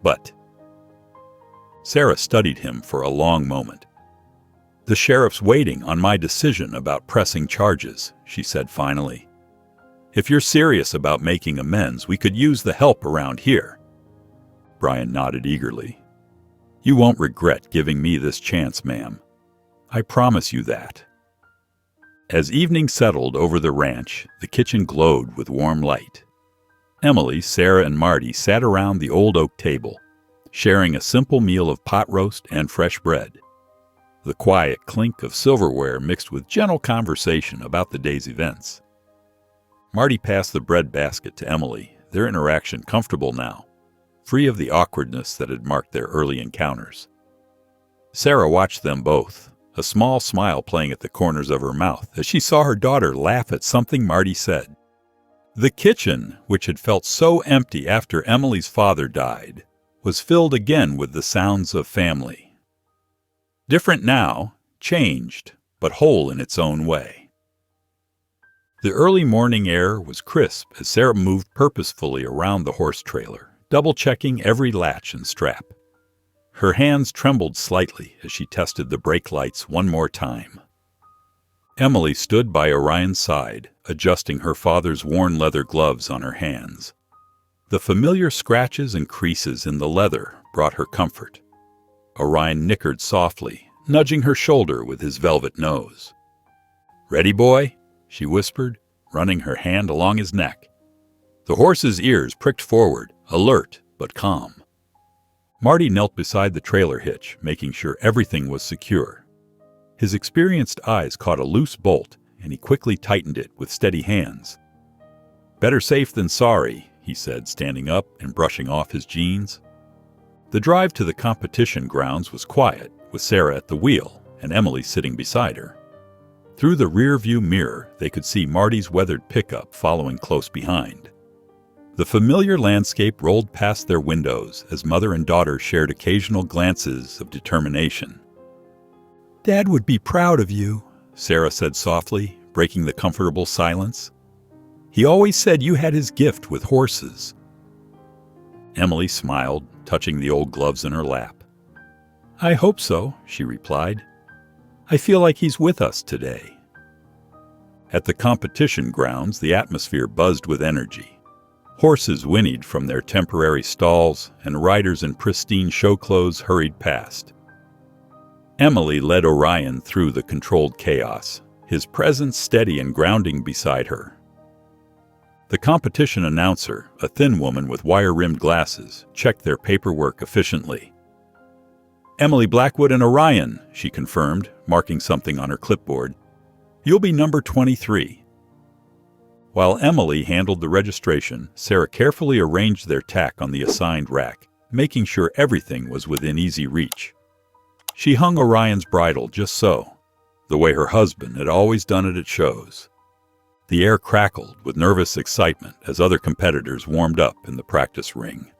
but—" Sarah studied him for a long moment. "The sheriff's waiting on my decision about pressing charges," she said finally. "If you're serious about making amends, we could use the help around here." Brian nodded eagerly. "You won't regret giving me this chance, ma'am. I promise you that." As evening settled over the ranch, the kitchen glowed with warm light. Emily, Sarah, and Marty sat around the old oak table, sharing a simple meal of pot roast and fresh bread. The quiet clink of silverware mixed with gentle conversation about the day's events. Marty passed the bread basket to Emily, their interaction comfortable now, free of the awkwardness that had marked their early encounters. Sarah watched them both, a small smile playing at the corners of her mouth as she saw her daughter laugh at something Marty said. The kitchen, which had felt so empty after Emily's father died, was filled again with the sounds of family. Different now, changed, but whole in its own way. The early morning air was crisp as Sarah moved purposefully around the horse trailer, double-checking every latch and strap. Her hands trembled slightly as she tested the brake lights one more time. Emily stood by Orion's side, adjusting her father's worn leather gloves on her hands. The familiar scratches and creases in the leather brought her comfort. Orion nickered softly, nudging her shoulder with his velvet nose. "Ready, boy?" she whispered, running her hand along his neck. The horse's ears pricked forward, alert but calm. Marty knelt beside the trailer hitch, making sure everything was secure. His experienced eyes caught a loose bolt, and he quickly tightened it with steady hands. "Better safe than sorry," he said, standing up and brushing off his jeans. The drive to the competition grounds was quiet, with Sarah at the wheel and Emily sitting beside her. Through the rear-view mirror, they could see Marty's weathered pickup following close behind. The familiar landscape rolled past their windows as mother and daughter shared occasional glances of determination. "Dad would be proud of you," Sarah said softly, breaking the comfortable silence. "He always said you had his gift with horses." Emily smiled, touching the old gloves in her lap. "I hope so," she replied. "I feel like he's with us today." At the competition grounds, the atmosphere buzzed with energy. Horses whinnied from their temporary stalls, and riders in pristine show clothes hurried past. Emily led Orion through the controlled chaos, his presence steady and grounding beside her. The competition announcer, a thin woman with wire-rimmed glasses, checked their paperwork efficiently. "Emily Blackwood and Orion," she confirmed, marking something on her clipboard. "You'll be number 23. While Emily handled the registration, Sarah carefully arranged their tack on the assigned rack, making sure everything was within easy reach. She hung Orion's bridle just so, the way her husband had always done it at shows. The air crackled with nervous excitement as other competitors warmed up in the practice ring.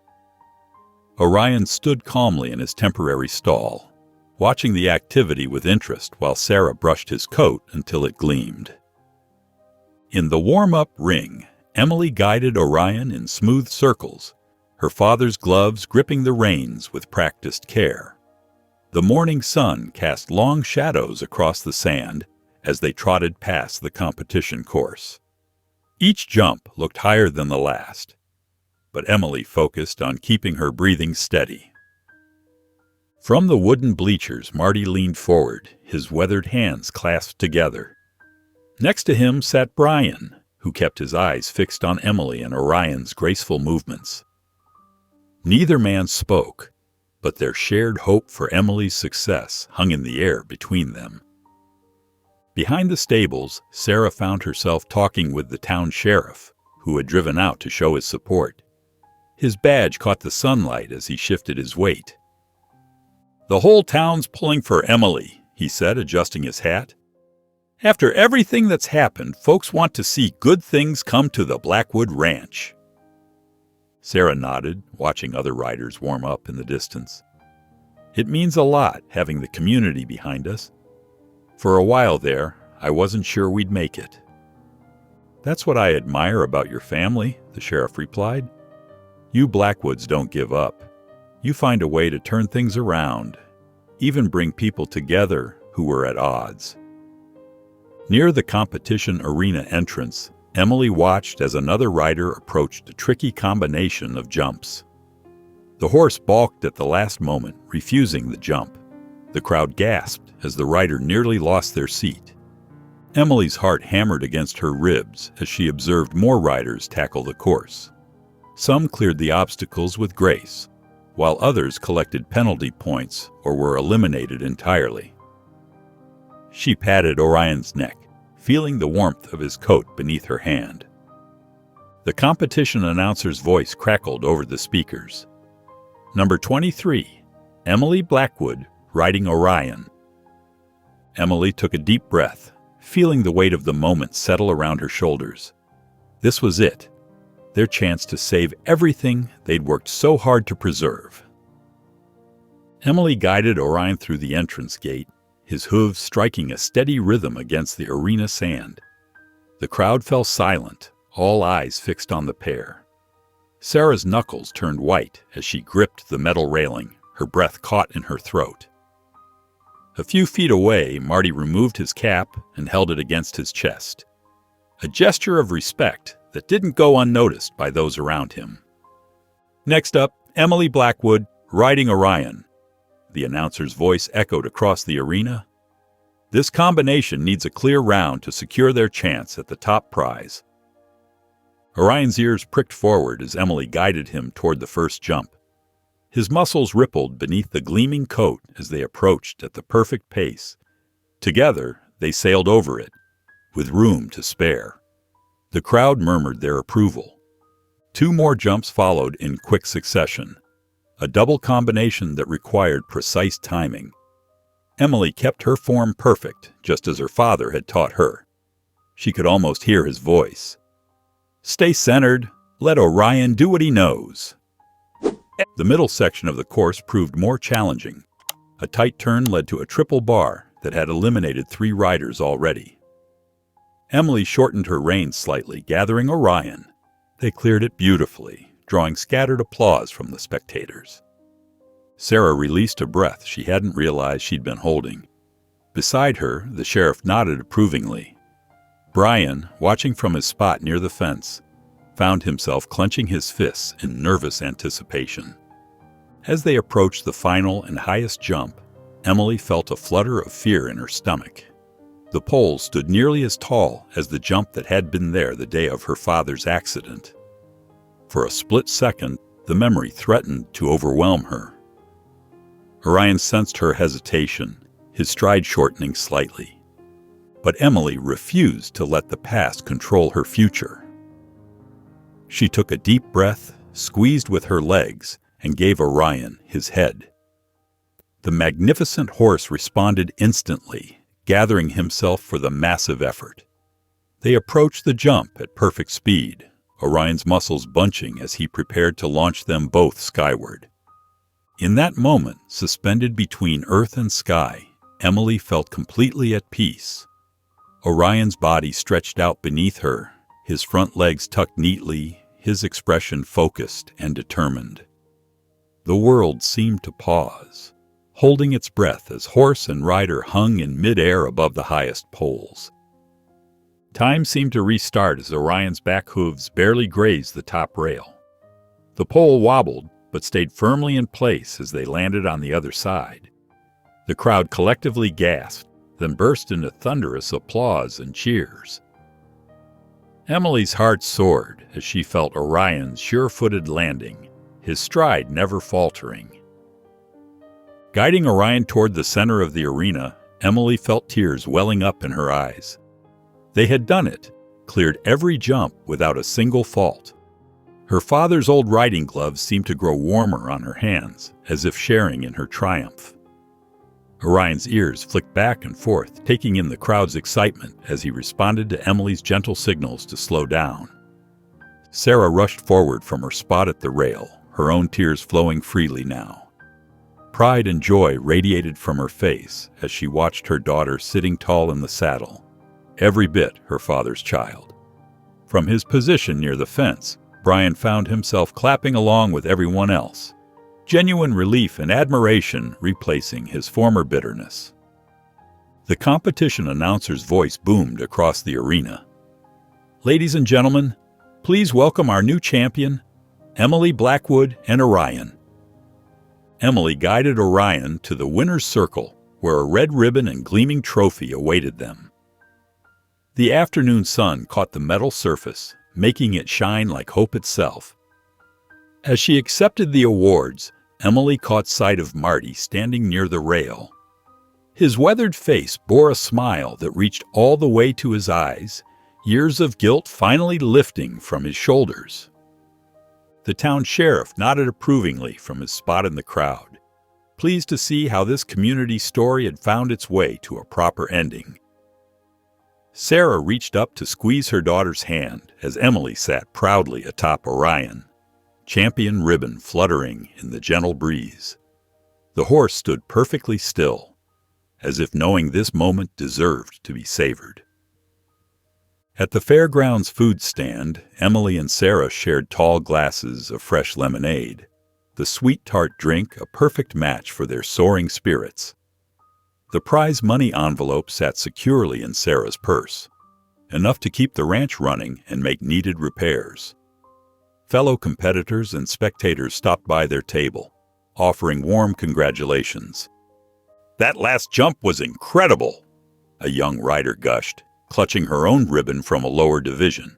Orion stood calmly in his temporary stall, watching the activity with interest while Sarah brushed his coat until it gleamed. In the warm-up ring, Emily guided Orion in smooth circles, her father's gloves gripping the reins with practiced care. The morning sun cast long shadows across the sand as they trotted past the competition course. Each jump looked higher than the last, but Emily focused on keeping her breathing steady. From the wooden bleachers, Marty leaned forward, his weathered hands clasped together. Next to him sat Brian, who kept his eyes fixed on Emily and Orion's graceful movements. Neither man spoke, but their shared hope for Emily's success hung in the air between them. Behind the stables, Sarah found herself talking with the town sheriff, who had driven out to show his support. His badge caught the sunlight as he shifted his weight. "The whole town's pulling for Emily," he said, adjusting his hat. "After everything that's happened, folks want to see good things come to the Blackwood Ranch." Sarah nodded, watching other riders warm up in the distance. "It means a lot, having the community behind us. For a while there, I wasn't sure we'd make it." "That's what I admire about your family," the sheriff replied. "You Blackwoods don't give up. You find a way to turn things around, even bring people together who were at odds." Near the competition arena entrance, Emily watched as another rider approached a tricky combination of jumps. The horse balked at the last moment, refusing the jump. The crowd gasped as the rider nearly lost their seat. Emily's heart hammered against her ribs as she observed more riders tackle the course. Some cleared the obstacles with grace, while others collected penalty points or were eliminated entirely. She patted Orion's neck, feeling the warmth of his coat beneath her hand. The competition announcer's voice crackled over the speakers. "Number 23, Emily Blackwood, riding Orion." Emily took a deep breath, feeling the weight of the moment settle around her shoulders. This was it, their chance to save everything they'd worked so hard to preserve. Emily guided Orion through the entrance gate, his hooves striking a steady rhythm against the arena sand. The crowd fell silent, all eyes fixed on the pair. Sarah's knuckles turned white as she gripped the metal railing, her breath caught in her throat. A few feet away, Marty removed his cap and held it against his chest, a gesture of respect that didn't go unnoticed by those around him. "Next up, Emily Blackwood, riding Orion." The announcer's voice echoed across the arena. "This combination needs a clear round to secure their chance at the top prize." Orion's ears pricked forward as Emily guided him toward the first jump. His muscles rippled beneath the gleaming coat as they approached at the perfect pace. Together, they sailed over it, with room to spare. The crowd murmured their approval. 2 more jumps followed in quick succession, a double combination that required precise timing. Emily kept her form perfect, just as her father had taught her. She could almost hear his voice. "Stay centered. Let Orion do what he knows." The middle section of the course proved more challenging. A tight turn led to a triple bar that had eliminated 3 riders already. Emily shortened her reins slightly, gathering Orion. They cleared it beautifully, drawing scattered applause from the spectators. Sarah released a breath she hadn't realized she'd been holding. Beside her, the sheriff nodded approvingly. Brian, watching from his spot near the fence, found himself clenching his fists in nervous anticipation. As they approached the final and highest jump, Emily felt a flutter of fear in her stomach. The pole stood nearly as tall as the jump that had been there the day of her father's accident. For a split second, the memory threatened to overwhelm her. Orion sensed her hesitation, his stride shortening slightly. But Emily refused to let the past control her future. She took a deep breath, squeezed with her legs, and gave Orion his head. The magnificent horse responded instantly, gathering himself for the massive effort. They approached the jump at perfect speed, Orion's muscles bunching as he prepared to launch them both skyward. In that moment, suspended between earth and sky, Emily felt completely at peace. Orion's body stretched out beneath her, his front legs tucked neatly, his expression focused and determined. The world seemed to pause, holding its breath as horse and rider hung in midair above the highest poles. Time seemed to restart as Orion's back hooves barely grazed the top rail. The pole wobbled, but stayed firmly in place as they landed on the other side. The crowd collectively gasped, then burst into thunderous applause and cheers. Emily's heart soared as she felt Orion's sure-footed landing, his stride never faltering. Guiding Orion toward the center of the arena, Emily felt tears welling up in her eyes. They had done it, cleared every jump without a single fault. Her father's old riding gloves seemed to grow warmer on her hands, as if sharing in her triumph. Orion's ears flicked back and forth, taking in the crowd's excitement as he responded to Emily's gentle signals to slow down. Sarah rushed forward from her spot at the rail, her own tears flowing freely now. Pride and joy radiated from her face as she watched her daughter sitting tall in the saddle, every bit her father's child. From his position near the fence, Brian found himself clapping along with everyone else, genuine relief and admiration replacing his former bitterness. The competition announcer's voice boomed across the arena. "Ladies and gentlemen, please welcome our new champion, Emily Blackwood and Orion." Emily guided Orion to the winner's circle, where a red ribbon and gleaming trophy awaited them. The afternoon sun caught the metal surface, making it shine like hope itself. As she accepted the awards, Emily caught sight of Marty standing near the rail. His weathered face bore a smile that reached all the way to his eyes, years of guilt finally lifting from his shoulders. The town sheriff nodded approvingly from his spot in the crowd, pleased to see how this community story had found its way to a proper ending. Sarah reached up to squeeze her daughter's hand as Emily sat proudly atop Orion, champion ribbon fluttering in the gentle breeze. The horse stood perfectly still, as if knowing this moment deserved to be savored. At the fairgrounds food stand, Emily and Sarah shared tall glasses of fresh lemonade, the sweet tart drink a perfect match for their soaring spirits. The prize money envelope sat securely in Sarah's purse, enough to keep the ranch running and make needed repairs. Fellow competitors and spectators stopped by their table, offering warm congratulations. "That last jump was incredible," a young rider gushed, clutching her own ribbon from a lower division.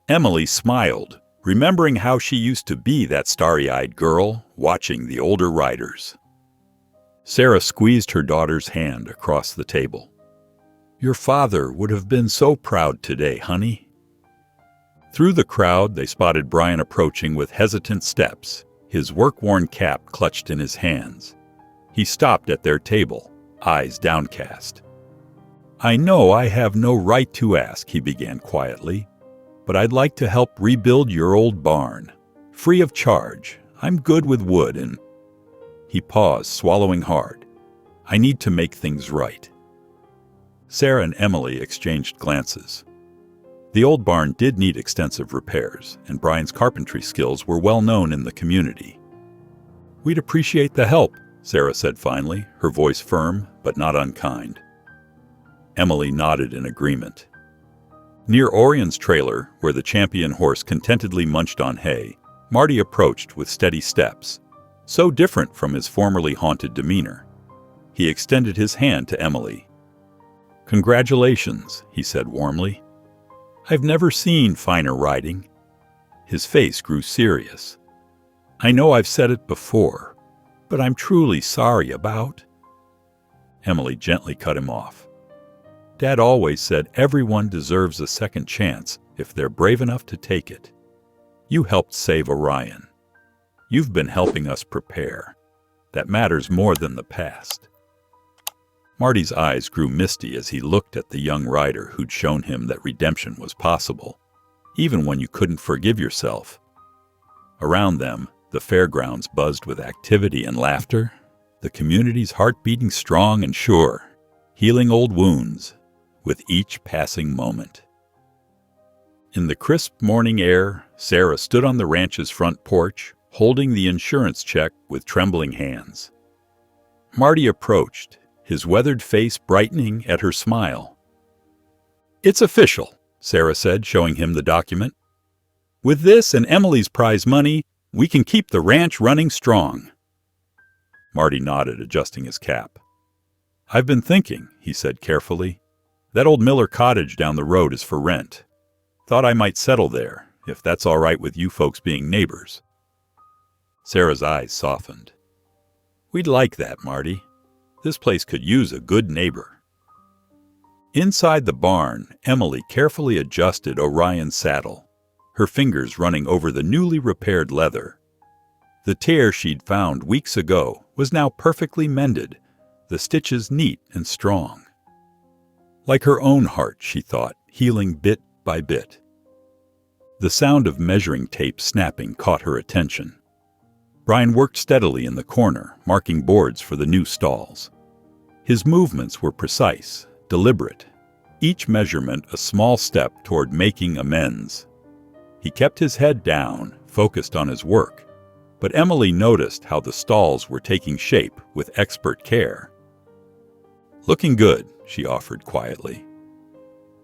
Emily smiled, remembering how she used to be that starry-eyed girl watching the older riders. Sarah squeezed her daughter's hand across the table. "Your father would have been so proud today, honey." Through the crowd, they spotted Brian approaching with hesitant steps, his work-worn cap clutched in his hands. He stopped at their table, eyes downcast. "I know I have no right to ask," he began quietly, "but I'd like to help rebuild your old barn. Free of charge. I'm good with wood and—" He paused, swallowing hard. "I need to make things right." Sarah and Emily exchanged glances. The old barn did need extensive repairs, and Brian's carpentry skills were well known in the community. "We'd appreciate the help," Sarah said finally, her voice firm but not unkind. Emily nodded in agreement. Near Orion's trailer, where the champion horse contentedly munched on hay, Marty approached with steady steps, so different from his formerly haunted demeanor. He extended his hand to Emily. "Congratulations," he said warmly. "I've never seen finer riding." His face grew serious. "I know I've said it before, but I'm truly sorry about—" Emily gently cut him off. "Dad always said everyone deserves a second chance if they're brave enough to take it." You helped save Orion. You've been helping us prepare. That matters more than the past." Marty's eyes grew misty as he looked at the young rider who'd shown him that redemption was possible, even when you couldn't forgive yourself. Around them, the fairgrounds buzzed with activity and laughter, the community's heart beating strong and sure, healing old wounds with each passing moment. In the crisp morning air, Sarah stood on the ranch's front porch, holding the insurance check with trembling hands. Marty approached, his weathered face brightening at her smile. "It's official," Sarah said, showing him the document. "With this and Emily's prize money, we can keep the ranch running strong." Marty nodded, adjusting his cap. "I've been thinking," he said carefully. "That old Miller cottage down the road is for rent. Thought I might settle there, if that's all right with you folks being neighbors." Sarah's eyes softened. "We'd like that, Marty. This place could use a good neighbor." Inside the barn, Emily carefully adjusted Orion's saddle, her fingers running over the newly repaired leather. The tear she'd found weeks ago was now perfectly mended, the stitches neat and strong. Like her own heart, she thought, healing bit by bit. The sound of measuring tape snapping caught her attention. Brian worked steadily in the corner, marking boards for the new stalls. His movements were precise, deliberate, each measurement a small step toward making amends. He kept his head down, focused on his work, but Emily noticed how the stalls were taking shape with expert care. "Looking good," she offered quietly.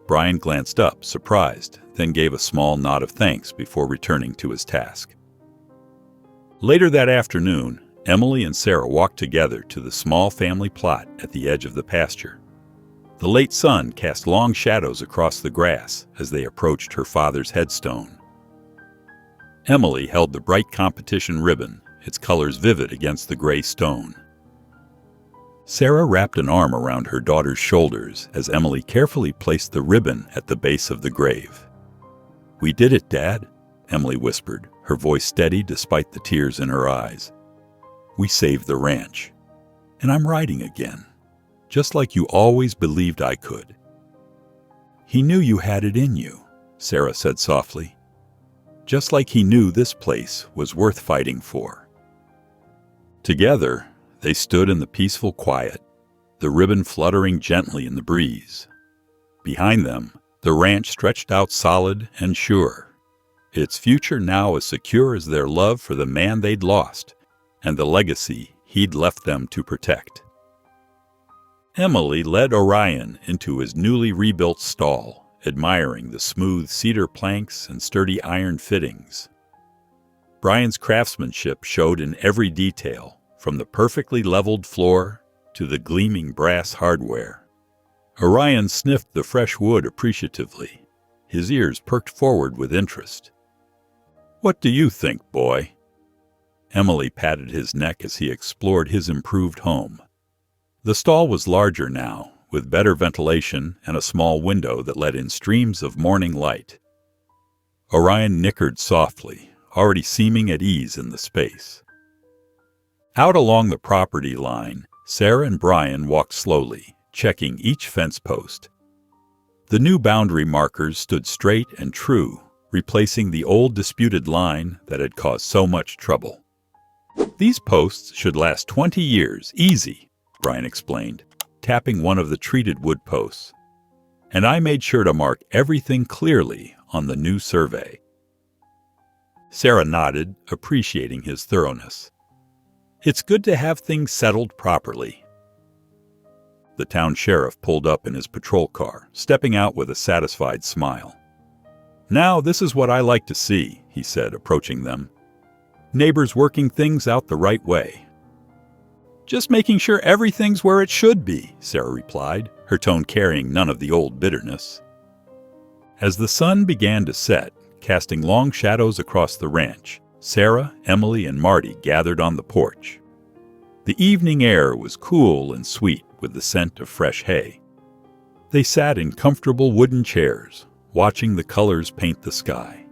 Brian glanced up, surprised, then gave a small nod of thanks before returning to his task. Later that afternoon, Emily and Sarah walked together to the small family plot at the edge of the pasture. The late sun cast long shadows across the grass as they approached her father's headstone. Emily held the bright competition ribbon, its colors vivid against the gray stone. Sarah wrapped an arm around her daughter's shoulders as Emily carefully placed the ribbon at the base of the grave. "We did it, Dad," Emily whispered, her voice steady despite the tears in her eyes. "We saved the ranch. And I'm riding again, just like you always believed I could." "He knew you had it in you," Sarah said softly. "Just like he knew this place was worth fighting for." Together, they stood in the peaceful quiet, the ribbon fluttering gently in the breeze. Behind them, the ranch stretched out solid and sure, its future now as secure as their love for the man they'd lost and the legacy he'd left them to protect. Emily led Orion into his newly rebuilt stall, admiring the smooth cedar planks and sturdy iron fittings. Brian's craftsmanship showed in every detail, from the perfectly leveled floor to the gleaming brass hardware. Orion sniffed the fresh wood appreciatively, his ears perked forward with interest. "What do you think, boy?" Emily patted his neck as he explored his improved home. The stall was larger now, with better ventilation and a small window that let in streams of morning light. Orion nickered softly, already seeming at ease in the space. Out along the property line, Sarah and Brian walked slowly, checking each fence post. The new boundary markers stood straight and true, replacing the old disputed line that had caused so much trouble. "These posts should last 20 years, easy," Brian explained, tapping one of the treated wood posts. "And I made sure to mark everything clearly on the new survey." Sarah nodded, appreciating his thoroughness. "It's good to have things settled properly." The town sheriff pulled up in his patrol car, stepping out with a satisfied smile. "Now this is what I like to see," he said, approaching them. "Neighbors working things out the right way." "Just making sure everything's where it should be," Sarah replied, her tone carrying none of the old bitterness. As the sun began to set, casting long shadows across the ranch, Sarah, Emily, and Marty gathered on the porch. The evening air was cool and sweet with the scent of fresh hay. They sat in comfortable wooden chairs, watching the colors paint the sky.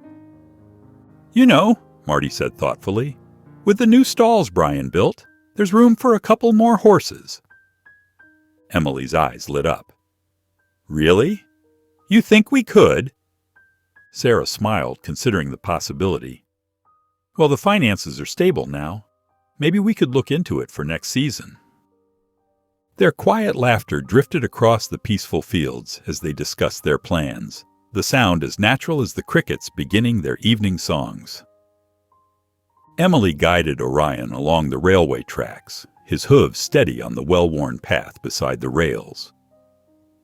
You know, Marty said thoughtfully, with the new stalls Brian built, there's room for a couple more horses. Emily's eyes lit up. Really? You think we could? Sarah smiled, considering the possibility. Well, the finances are stable now. Maybe we could look into it for next season. Their quiet laughter drifted across the peaceful fields as they discussed their plans, the sound as natural as the crickets beginning their evening songs. Emily guided Orion along the railway tracks, his hooves steady on the well-worn path beside the rails.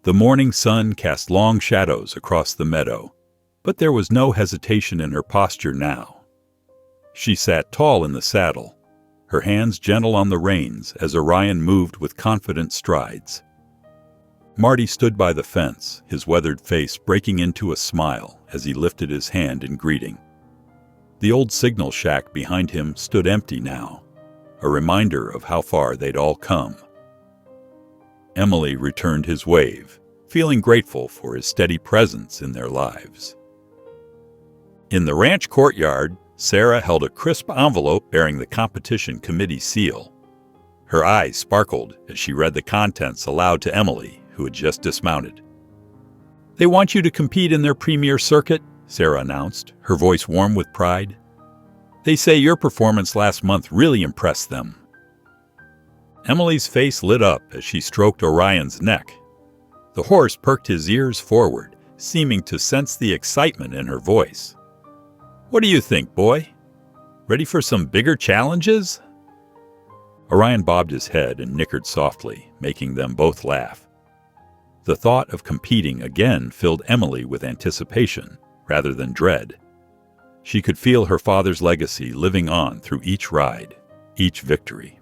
The morning sun cast long shadows across the meadow, but there was no hesitation in her posture now. She sat tall in the saddle, her hands gentle on the reins as Orion moved with confident strides. Marty stood by the fence, his weathered face breaking into a smile as he lifted his hand in greeting. The old signal shack behind him stood empty now, a reminder of how far they'd all come. Emily returned his wave, feeling grateful for his steady presence in their lives. In the ranch courtyard, Sarah held a crisp envelope bearing the competition committee seal. Her eyes sparkled as she read the contents aloud to Emily, who had just dismounted. "They want you to compete in their premier circuit," Sarah announced, her voice warm with pride. "They say your performance last month really impressed them." Emily's face lit up as she stroked Orion's neck. The horse perked his ears forward, seeming to sense the excitement in her voice. "What do you think, boy? Ready for some bigger challenges?" Orion bobbed his head and nickered softly, making them both laugh. The thought of competing again filled Emily with anticipation rather than dread. She could feel her father's legacy living on through each ride, each victory.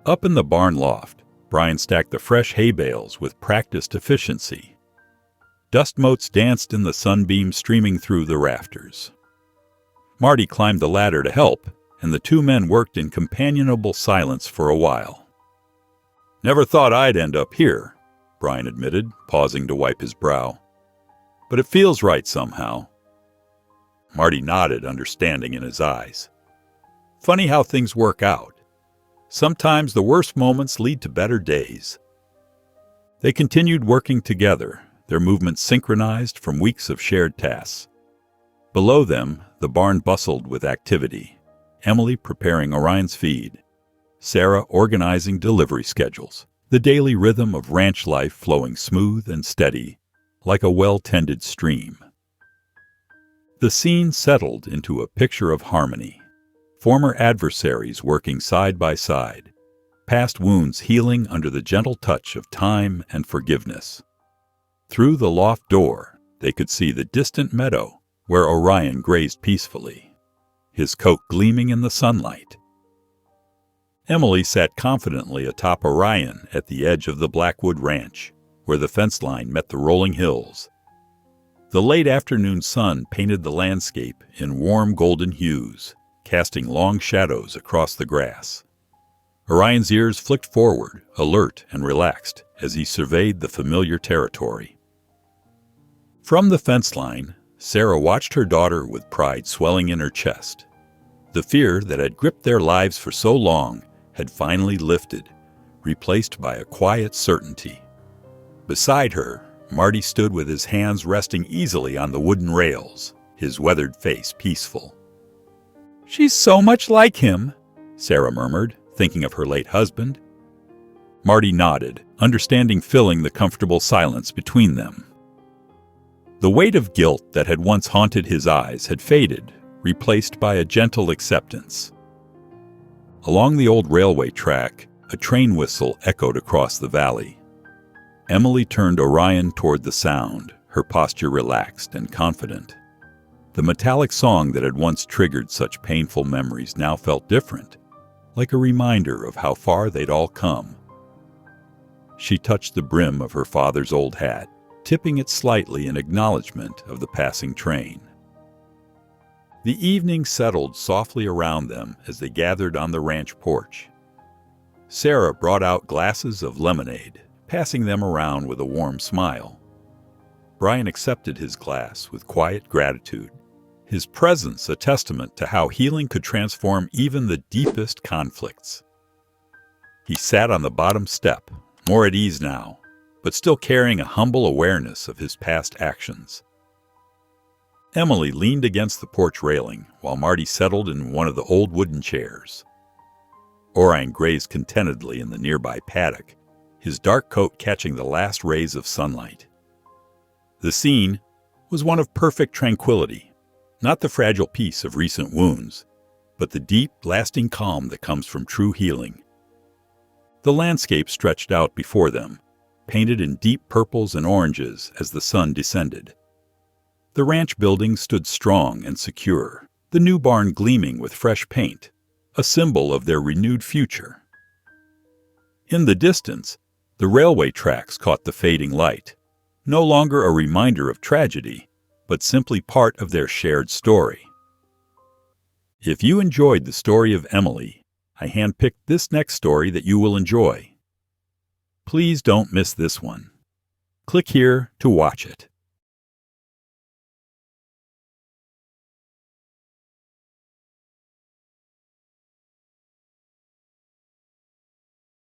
Up in the barn loft, Brian stacked the fresh hay bales with practiced efficiency. Dust motes danced in the sunbeams streaming through the rafters. Marty climbed the ladder to help, and the two men worked in companionable silence for a while. "Never thought I'd end up here," Brian admitted, pausing to wipe his brow. "But it feels right somehow." Marty nodded, understanding in his eyes. "Funny how things work out. Sometimes the worst moments lead to better days." They continued working together, their movements synchronized from weeks of shared tasks. Below them, the barn bustled with activity, Emily preparing Orion's feed, Sarah organizing delivery schedules, the daily rhythm of ranch life flowing smooth and steady, like a well-tended stream. The scene settled into a picture of harmony, former adversaries working side by side, past wounds healing under the gentle touch of time and forgiveness. Through the loft door, they could see the distant meadow where Orion grazed peacefully, his coat gleaming in the sunlight. Emily sat confidently atop Orion at the edge of the Blackwood Ranch, where the fence line met the rolling hills. The late afternoon sun painted the landscape in warm golden hues, casting long shadows across the grass. Orion's ears flicked forward, alert and relaxed, as he surveyed the familiar territory. From the fence line, Sarah watched her daughter with pride swelling in her chest. The fear that had gripped their lives for so long had finally lifted, replaced by a quiet certainty. Beside her, Marty stood with his hands resting easily on the wooden rails, his weathered face peaceful. "She's so much like him," Sarah murmured, thinking of her late husband. Marty nodded, understanding filling the comfortable silence between them. The weight of guilt that had once haunted his eyes had faded, replaced by a gentle acceptance. Along the old railway track, a train whistle echoed across the valley. Emily turned Orion toward the sound, her posture relaxed and confident. The metallic song that had once triggered such painful memories now felt different, like a reminder of how far they'd all come. She touched the brim of her father's old hat, tipping it slightly in acknowledgement of the passing train. The evening settled softly around them as they gathered on the ranch porch. Sarah brought out glasses of lemonade, passing them around with a warm smile. Brian accepted his glass with quiet gratitude, his presence a testament to how healing could transform even the deepest conflicts. He sat on the bottom step, more at ease now, but still carrying a humble awareness of his past actions. Emily leaned against the porch railing while Marty settled in one of the old wooden chairs. Orion grazed contentedly in the nearby paddock, his dark coat catching the last rays of sunlight. The scene was one of perfect tranquility, not the fragile peace of recent wounds, but the deep, lasting calm that comes from true healing. The landscape stretched out before them, painted in deep purples and oranges as the sun descended. The ranch buildings stood strong and secure, the new barn gleaming with fresh paint, a symbol of their renewed future. In the distance, the railway tracks caught the fading light, no longer a reminder of tragedy, but simply part of their shared story. If you enjoyed the story of Emily, I handpicked this next story that you will enjoy. Please don't miss this one. Click here to watch it.